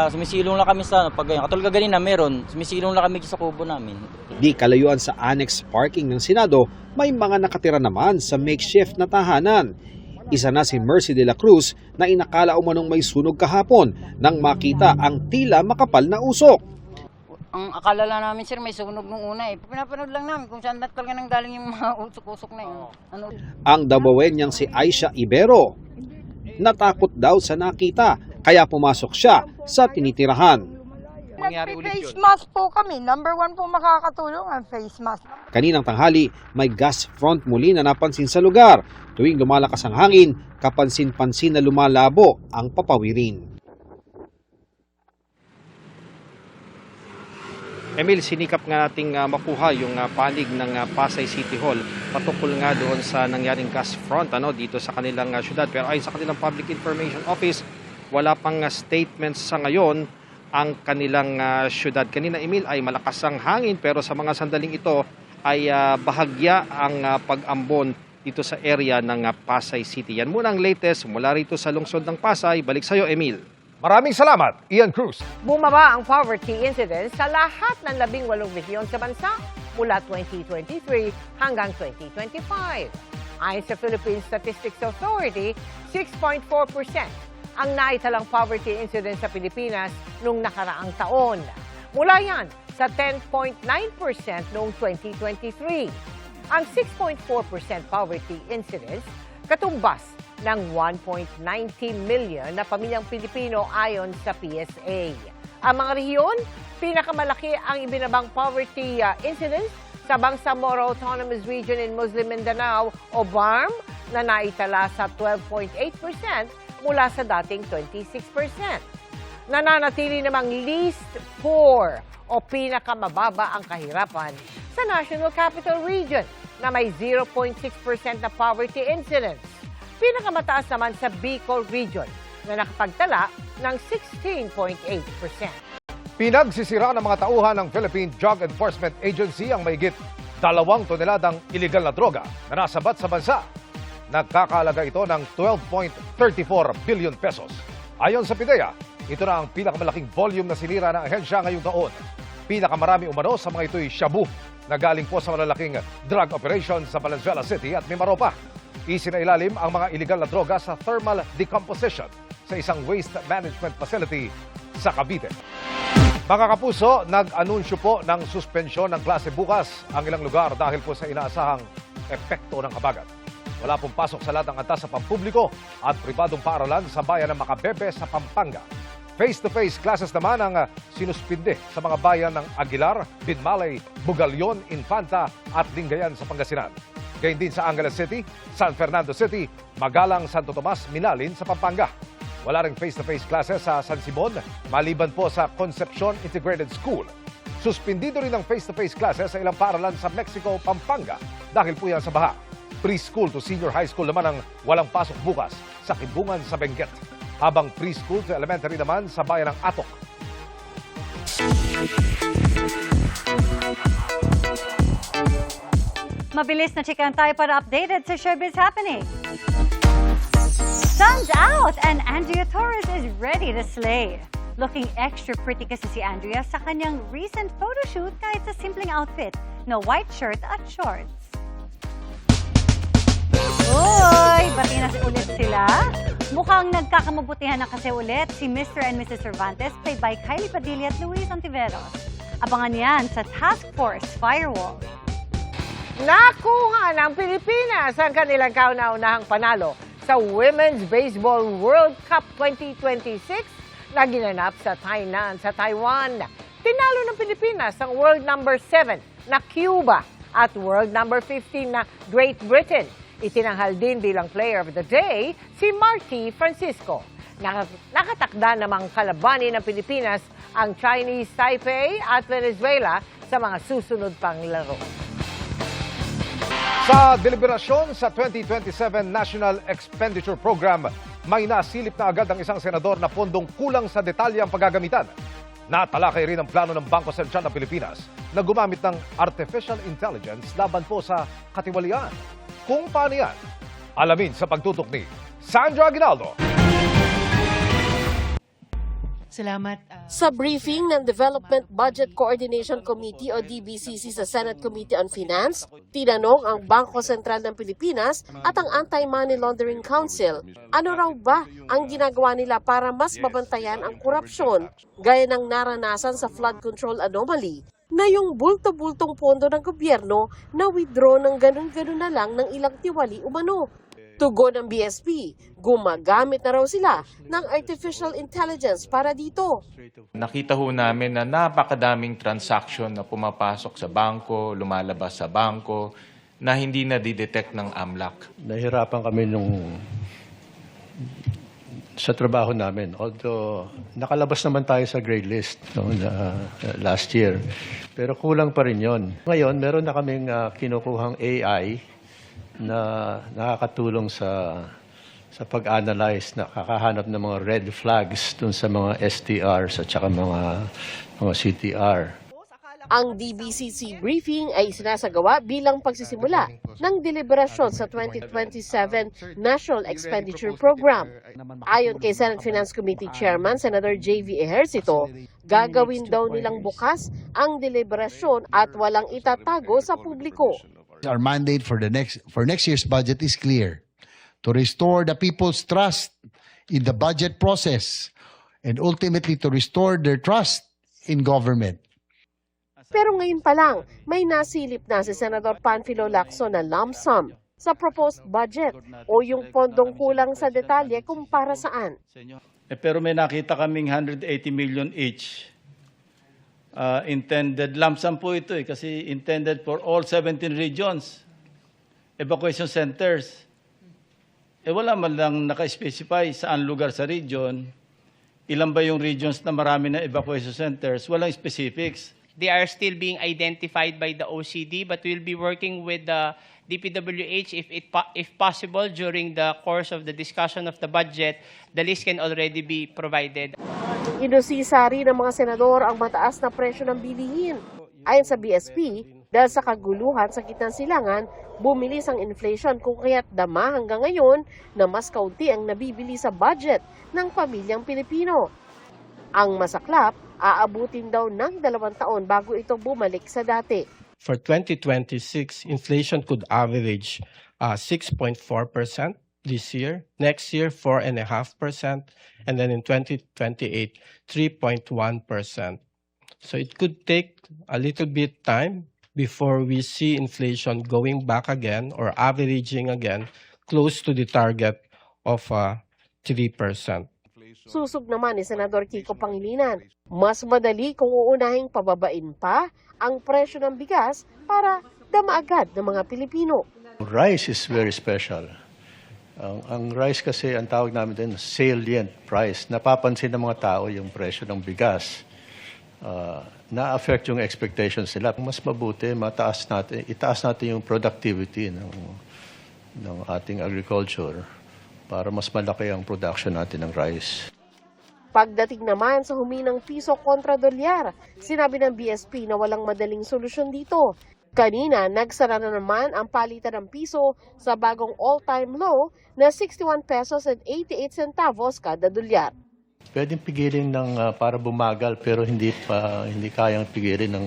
Sumisilong lang kami sa pag katulad ganina meron, sumisilong lang kami sa kubo namin.
Di kalayuan sa annex parking ng Senado, may mga nakatira naman sa makeshift na tahanan. Isa na si Mercy de la Cruz na inakala umanong may sunog kahapon nang makita ang tila makapal na usok.
Ang akala lang namin sir may sunog nung una eh. Pinapanood lang namin kung saan talaga nanggaling yung mga usok-usok na yun.
Ang dabawen niyang si Aisha Ibero, natakot daw sa nakita kaya pumasok siya sa tinitirahan.
Face mask po kami. Number 1 po makakatulong ang face mask.
Kaninang tanghali, may gas front muli na napansin sa lugar. Tuwing lumalakas ang hangin, kapansin-pansin na lumalabo ang papawirin. Emil, sinikap nga nating makuha yung panig ng Pasay City Hall patukol nga doon sa nangyaring gas front dito sa kanilang syudad. Pero ayon sa kanilang Public Information Office, wala pang statements sa ngayon ang kanilang syudad. Kanina, Emil, ay malakas ang hangin pero sa mga sandaling ito ay bahagya ang pag-ambon dito sa area ng Pasay City. Yan muna ang latest mula rito sa lungsod ng Pasay. Balik sa iyo, Emil.
Maraming salamat, Ian Cruz.
Bumaba ang poverty incidence sa lahat ng 18 rehiyon sa bansa mula 2023 hanggang 2025. Ayon sa Philippine Statistics Authority, 6.4% ang naitalang poverty incidence sa Pilipinas noong nakaraang taon. Mula yan sa 10.9% noong 2023. Ang 6.4% poverty incidence katumbas ng 1.90 million na pamilyang Pilipino ayon sa PSA. Ang mga rehiyon, pinakamalaki ang ibinabang poverty incidence sa Bangsamoro Autonomous Region in Muslim Mindanao o BARM na naitala sa 12.8% mula sa dating 26%. Nananatili namang least poor o pinakamababa ang kahirapan sa National Capital Region na may 0.6% na poverty incidence. Pinakamataas naman sa Bicol Region na nakapagtala ng 16.8%.
Pinagsisira ng mga tauhan ng Philippine Drug Enforcement Agency ang mahigit 2 toneladang iligal na droga na nasabat sa bansa. Nagkakalaga ito ng 12.34 billion pesos. Ayon sa PIDEA, ito na ang pinakamalaking volume na sinira ng ahensya ngayong taon. Pinakamarami umano sa mga ito'y shabu na galing po sa malalaking drug operation sa Valenzuela City at Mimaropa. Isinailalim ang mga iligal na droga sa thermal decomposition sa isang waste management facility sa Cavite. Mga kapuso, nag-anunsyo po ng suspensyon ng klase bukas ang ilang lugar dahil po sa inaasahang epekto ng habagat. Wala pong pasok sa lahat ng antas sa pampubliko at pribadong paaralan sa bayan ng Macabebe sa Pampanga. Face-to-face classes naman ang sinuspinde sa mga bayan ng Aguilar, Binmalay, Bugalyon, Infanta at Lingayen sa Pangasinan. Gayun din sa Angeles City, San Fernando City, Magalang, Santo Tomas, Minalin sa Pampanga. Wala ring face-to-face classes sa San Simon, maliban po sa Concepcion Integrated School. Suspindido rin ang face-to-face classes sa ilang paaralan sa Mexico, Pampanga dahil po yan sa baha. Preschool to senior high school naman ang walang pasok bukas sa Kibungan sa Benguet. Habang preschool to elementary naman sa bayan ng Atok.
Mabilis na chikahan tayo para updated sa showbiz happening. Sun's out and Andrea Torres is ready to slay. Looking extra pretty kasi si Andrea sa kanyang recent photoshoot kahit sa simpleng outfit na white shirt at shorts. Uy! Bati na ulit sila. Mukhang nagkakamabutihan na kasi ulit si Mr. and Mrs. Cervantes played by Kylie Padilla at Luis Ontiveros. Abangan yan sa Task Force Firewall.
Nakuha ng Pilipinas ang kanilang kauna-unahang panalo sa Women's Baseball World Cup 2026 na ginanap sa Tainan sa Taiwan. Tinalo ng Pilipinas ang world number 7 na Cuba at world number 15 na Great Britain. Itinanghal din bilang Player of the Day si Marty Francisco. Nakatakda namang kalabanin ng Pilipinas ang Chinese Taipei at Venezuela sa mga susunod pang laro.
Sa deliberasyon sa 2027 National Expenditure Program, may nasilip na agad ang isang senador na pondong kulang sa detalye ang paggagamitan. Natalakay rin ang plano ng Bangko Sentral ng Pilipinas na gumamit ng artificial intelligence laban po sa katiwalian. Kung paano yan, alamin sa pagtutok ni Sandra Aguinaldo.
Salamat. Sa briefing ng Development Budget Coordination Committee o DBCC sa Senate Committee on Finance, tinanong ang Bangko Sentral ng Pilipinas at ang Anti-Money Laundering Council, ano raw ba ang ginagawa nila para mas mabantayan ang korupsyon, gaya ng naranasan sa flood control anomaly, na yung bulto-bultong pondo ng gobyerno na withdraw ng ganun-ganun na lang ng ilang tiwali umano. Tugon ng BSP, gumagamit na raw sila ng artificial intelligence para dito.
Nakita ho namin na napakadaming transaction na pumapasok sa bangko, lumalabas sa bangko, na hindi na-detect ng AMLAC.
Nahirapan kami sa trabaho namin. Although nakalabas naman tayo sa grade list last year. Pero kulang pa rin yon. Ngayon, meron na kaming kinukuhang AI na nakakatulong sa pag-analyze, nakakahanap ng mga red flags dun sa mga STRs at saka mga CTR.
Ang DBCC briefing ay sinasagawa bilang pagsisimula ng deliberasyon sa 2027 National Expenditure Program. Ayon kay Senate Finance Committee Chairman Senator J.V. Ejercito, gagawin daw nilang bukas ang deliberasyon at walang itatago sa publiko.
Our mandate for next year's budget is clear: to restore the people's trust in the budget process and ultimately to restore their trust in government.
Pero ngayon pa lang, may nasilip na si Senador Panfilo Lacson na lump sum sa proposed budget o yung pondong kulang sa detalye kung para saan.
Pero may nakita kaming 180 million each. Intended lump sum po ito kasi intended for all 17 regions, evacuation centers. Wala man lang naka-specify saan lugar sa region, ilan ba yung regions na marami na evacuation centers, walang specifics.
They are still being identified by the OCD, but we'll be working with the DPWH if possible during the course of the discussion of the budget, the list can already be provided.
Inusisa rin ng mga senador ang mataas na presyo ng bilihin. Ayon sa BSP, dahil sa kaguluhan sa gitnang silangan, bumilis ang inflation kung kaya't dama hanggang ngayon na mas kaunti ang nabibili sa budget ng pamilyang Pilipino. Ang masaklap, aabutin daw ng 2 taon bago ito bumalik sa dati.
For 2026, inflation could average 6.4% this year. Next year, 4.5%. And then in 2028, 3.1%. So it could take a little bit time before we see inflation going back again or averaging again close to the target of 3%.
Susog naman ni Senador Kiko Pangilinan, mas madali kung uunahing pababain pa ang presyo ng bigas para dama agad ng mga Pilipino.
Rice is very special. Ang rice kasi, ang tawag namin din, salient price. Napapansin ng mga tao yung presyo ng bigas. Na-affect yung expectations nila. Mas mabuti, itaas natin yung productivity ng ating agriculture para mas malaki ang production natin ng rice.
Pagdating naman sa huminang piso kontra dolyar, sinabi ng BSP na walang madaling solusyon dito. Kanina, nagsara na naman ang palitan ng piso sa bagong all-time low na 61 pesos and 88 centavos kada dolyar.
Pwedeng pigilin ng para bumagal pero hindi kayang pigilin ng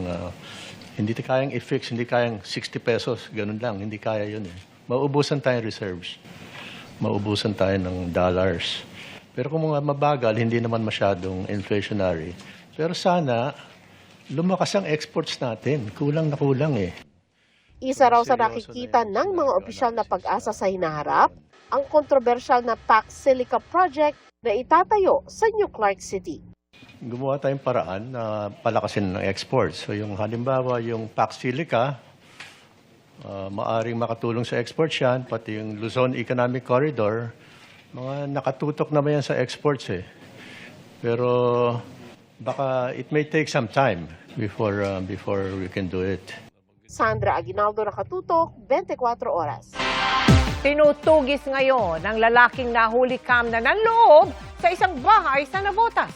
hindi kayang i-fix, hindi kayang 60 pesos, ganun lang, hindi kaya yun eh. Mauubusan tayong reserves. Mauubusan tayo ng dollars. Pero kung mga mabagal, hindi naman masyadong inflationary. Pero sana lumakas ang exports natin. Kulang na kulang eh.
Isa raw sa nakikita ng mga opisyal na pag-asa sa hinaharap, ang kontrobersyal na Pax Silica project na itatayo sa New Clark City.
Gumawa tayong paraan na palakasin ng exports. So yung halimbawa yung Pax Silica, maaring makatulong sa exports yan, pati yung Luzon Economic Corridor, mga nakatutok naman yan sa exports eh. Pero baka it may take some time before we can do it.
Sandra Aguinaldo, Nakatutok, 24 Oras.
Tinutugis ngayon ng lalaking nahuli kam na nanloob sa isang bahay sa Navotas.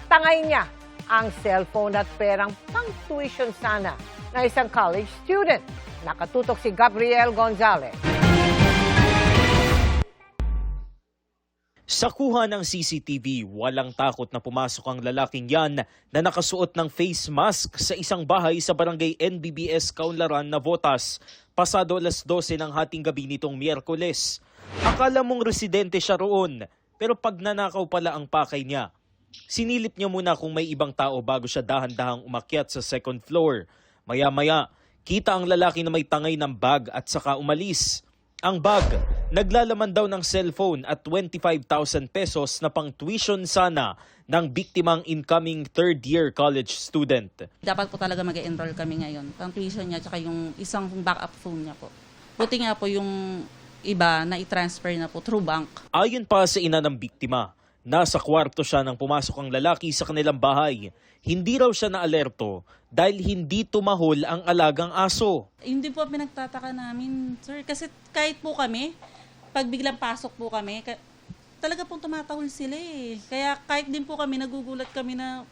Tangay niya ang cellphone at perang pang-tuition sana na isang college student. Nakatutok si Gabriel Gonzalez.
Sa kuha ng CCTV, walang takot na pumasok ang lalaking yan na nakasuot ng face mask sa isang bahay sa barangay NBBS Kaunlaran, Navotas, pasado 12:00 ng hating gabi nitong Miyerkules. Akala mong residente siya roon, pero pag nanakaw pala ang pakay niya. Sinilip niya muna kung may ibang tao bago siya dahan-dahang umakyat sa second floor. Maya-maya, kita ang lalaki na may tangay ng bag at saka umalis. Ang bag, naglalaman daw ng cellphone at 25,000 pesos na pang tuition sana ng biktimang incoming third-year college student.
Dapat po talaga mag-enroll kami ngayon. Pang tuition niya at yung isang backup phone niya po. Buti nga po yung iba na i-transfer na po through bank.
Ayon pa sa ina ng biktima, nasa kwarto siya nang pumasok ang lalaki sa kanilang bahay. Hindi raw siya na-alerto dahil hindi tumahol ang alagang aso.
Hindi po pinagtataka namin, sir. Kasi kahit po kami, pag biglang pasok po kami, talaga pong tumatahol sila eh. Kaya kahit din po kami, nagugulat kami na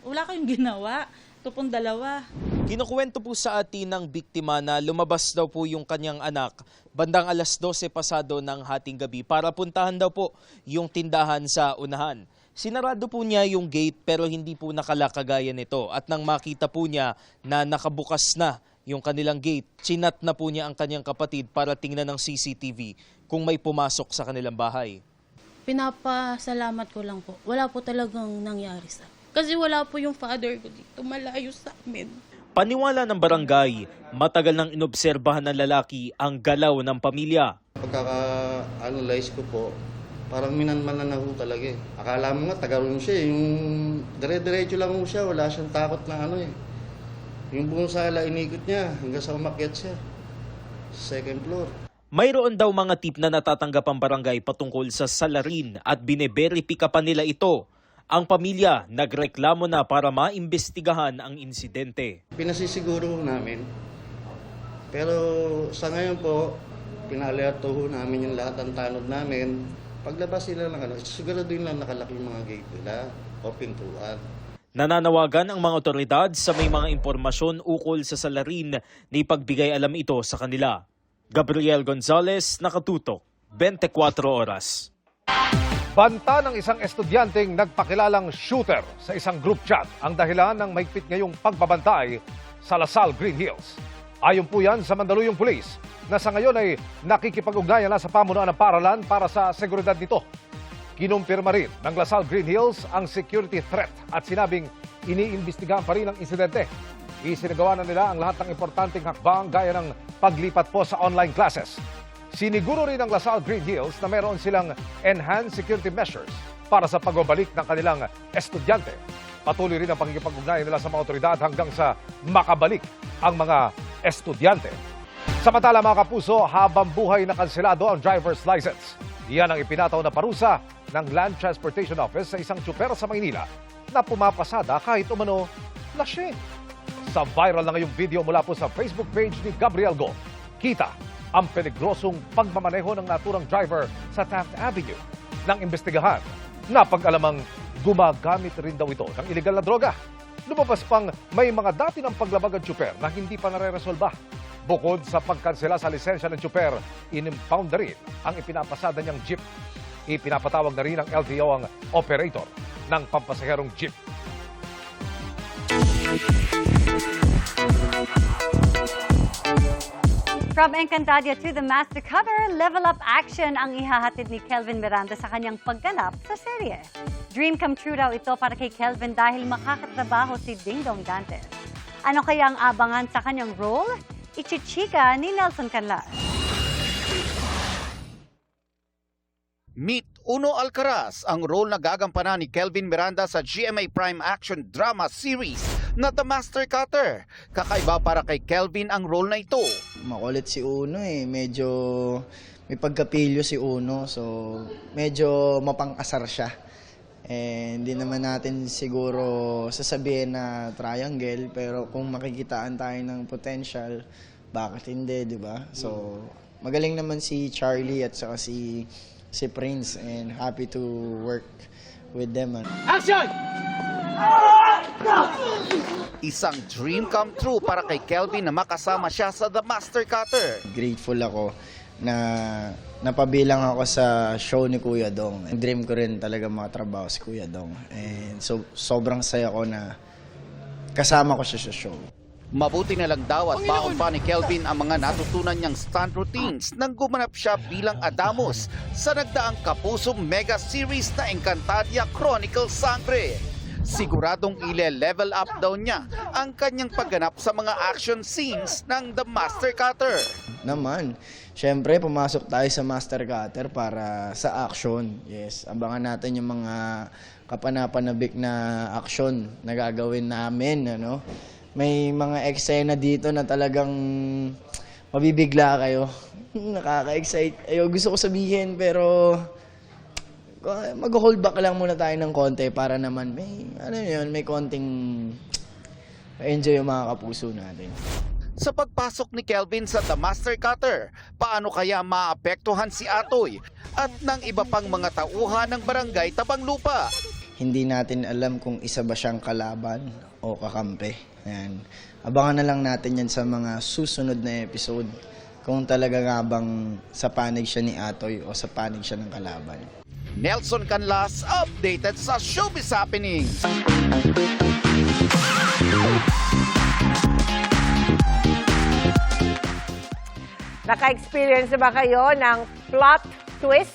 wala kayong ginawa. Ito pong dalawa.
Kinukwento po sa atin ng biktima na lumabas daw po yung kanyang anak bandang 12:00 pasado ng hating gabi para puntahan daw po yung tindahan sa unahan. Sinarado po niya yung gate pero hindi po nakalakagaya nito at nang makita po niya na nakabukas na yung kanilang gate, chinat na po niya ang kanyang kapatid para tingnan ng CCTV kung may pumasok sa kanilang bahay.
Pinapasalamat ko lang po. Wala po talagang nangyari sa amin. Kasi wala po yung father ko dito, malayo sa amin.
Paniwala ng barangay, matagal nang inobserbahan ng lalaki ang galaw ng pamilya.
Pagkaka-analyze ko po, parang minanman na ho talaga eh. Akala mo nga, taga-room siya. Yung dire-diretso lang ho siya, wala siyang takot na ano eh. Yung buong sala, inikot niya hanggang sa umakyat siya. Second floor.
Mayroon daw mga tip na natatanggap ang barangay patungkol sa salarin at bineberipika pa nila ito. Ang pamilya nagreklamo na para maimbestigahan ang insidente.
Pinasisiguro namin. Pero sa ngayon po, pinalerto ho namin yung lahat ng tanod namin. Paglabas sila ng siguraduhin lang nakalaki yung mga gate nila o pintuan.
Nananawagan ang mga otoridad sa may mga impormasyon ukol sa salarin na ipagbigay alam ito sa kanila. Gabriel Gonzalez, Nakatutok, 24 Oras.
Banta ng isang estudyanteng nagpakilalang shooter sa isang group chat ang dahilan ng mahigpit ngayong pagbabantay sa Lasal Green Hills. Ayon po yan sa Mandaluyong Police na sa ngayon ay nakikipag-ugnayan na sa pamunuan ng paaralan para sa seguridad nito. Kinumpirma rin ng Lasal Green Hills ang security threat at sinabing iniimbestigahan pa rin ang insidente. Isinagawa na nila ang lahat ng importanteng hakbang gaya ng paglipat po sa online classes. Siniguro rin ng Lasal Green Hills na meron silang enhanced security measures para sa pagbabalik ng kanilang estudyante. Patuloy rin ang pakikipag-ugnayan nila sa mga otoridad hanggang sa makabalik ang mga estudyante. Samantala mga kapuso, habang buhay na kanselado ang driver's license. Yan ang ipinataw na parusa ng Land Transportation Office sa isang tsuper sa Maynila na pumapasada kahit umano lasing. Sa viral na ngayong video mula po sa Facebook page ni Gabriel Go, kita ang peligrosong pagmamaneho ng naturang driver sa Taft Avenue. Nang imbestigahan, napag-alamang gumagamit rin daw ito ng illegal na droga. Lumabas pang may mga dati ng paglabag ang tsuper na hindi pa nare-resolba. Bukod sa pagkansela sa lisensya ng tsuper, in-impound na rin ang ipinapasada niyang jeep. Ipinapatawag na rin ng LTO ang operator ng pampasaherong jeep.
From Encantadia to the Master Cover, level up action ang ihahatid ni Kelvin Miranda sa kanyang pagganap sa serye. Dream come true daw ito para kay Kelvin dahil makakatrabaho si Ding Dong Dantes. Ano kaya ang abangan sa kanyang role? Ichichika ni Nelson Canlas.
Meet Uno Alcaraz, ang role na gagampanan ni Kelvin Miranda sa GMA Prime Action Drama Series na The Master Cutter. Kakaiba para kay Kelvin ang role na ito.
Makulit si Uno medyo may pagkapilyo si Uno, so medyo mapang-asar siya. Hindi naman natin siguro sasabihin na triangle, pero kung makikitaan tayo ng potential, bakit hindi, di ba? So magaling naman si Charlie at saka si Prince, and happy to work with them.
Action! Isang dream come true para kay Kelvin na makasama siya sa The Master Cutter.
Grateful ako na napabilang ako sa show ni Kuya Dong. Dream ko rin talaga makatrabaho si Kuya Dong. And so sobrang saya ko na kasama ko siya sa show.
Mabuti na lang daw at baon pa ni Kelvin ang mga natutunan niyang stunt routines nang gumanap siya bilang Adamos sa nagdaang kapusong mega series na Encantadia Chronicles Sangre. Siguradong ile-level up daw niya ang kanyang pagganap sa mga action scenes ng The Master Cutter.
Naman, syempre pumasok tayo sa Master Cutter para sa action. Yes, abangan natin yung mga kapanapanabik na action na gagawin namin, ano. May mga eksena dito na talagang mabibigla kayo. Nakaka-excite. Gusto ko sabihin, pero mag-hold back lang muna tayo ng konti para naman may konting enjoy yung mga kapuso natin.
Sa pagpasok ni Kelvin sa The Master Cutter, paano kaya maapektuhan si Atoy at ng iba pang mga tauhan ng barangay Tabanglupa?
Hindi natin alam kung isa ba siyang kalaban o kakampi. Ayan. Abangan na lang natin yan sa mga susunod na episode kung talaga nga bang sa panig siya ni Atoy o sa panig siya ng kalaban.
Nelson Canlas, updated sa Showbiz Happenings.
Naka-experience na ba kayo ng plot twist?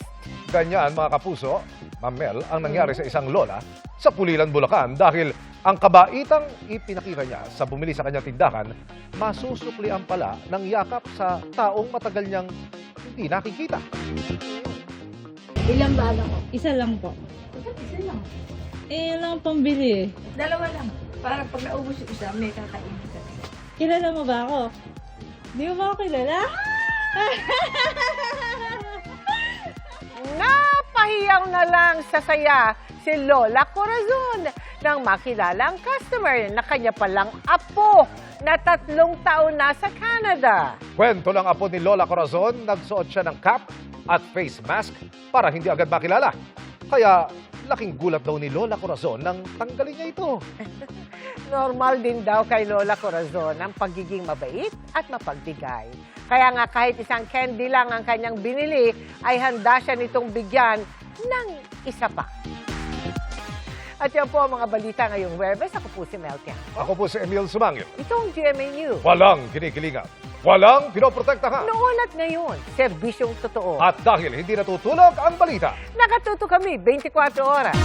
Ganyan mga kapuso, Ma'am Mel, ang nangyari sa isang lola sa Pulilan, Bulacan dahil ang kabaitang ipinakita niya sa bumili sa kanyang tindahan, masusuklian pala ng yakap sa taong matagal niyang hindi nakikita.
Ilang bala ko? Isa lang po. Isa lang? Lang pambili. Dalawa lang. Para pag naubos yung isa, may kakainin ka. Kilala mo ba ako? Di mo ba ako kilala?
Napahiyang na lang sa saya si Lola Corazon nang makilala ang customer na kanya palang apo na 3 taon na sa Canada.
Kwento ng apo ni Lola Corazon, nagsuot siya ng cap at face mask para hindi agad makilala. Kaya laking gulat daw ni Lola Corazon nang tanggalin niya ito.
Normal din daw kay Lola Corazon ang pagiging mabait at mapagbigay. Kaya nga kahit isang candy lang ang kanyang binili, ay handa siya nitong bigyan ng isa pa. At yan po ang mga balita ngayong Huwebes. Ako po si Mel Tiangco.
Ako po si Emil Sumangil.
Ito ang GMA News.
Walang kinikilingan. Walang pinoprotektahan.
Noon at ngayon, serbisyong totoo.
At dahil hindi natutulog ang balita,
Nakatuto kami 24 oras.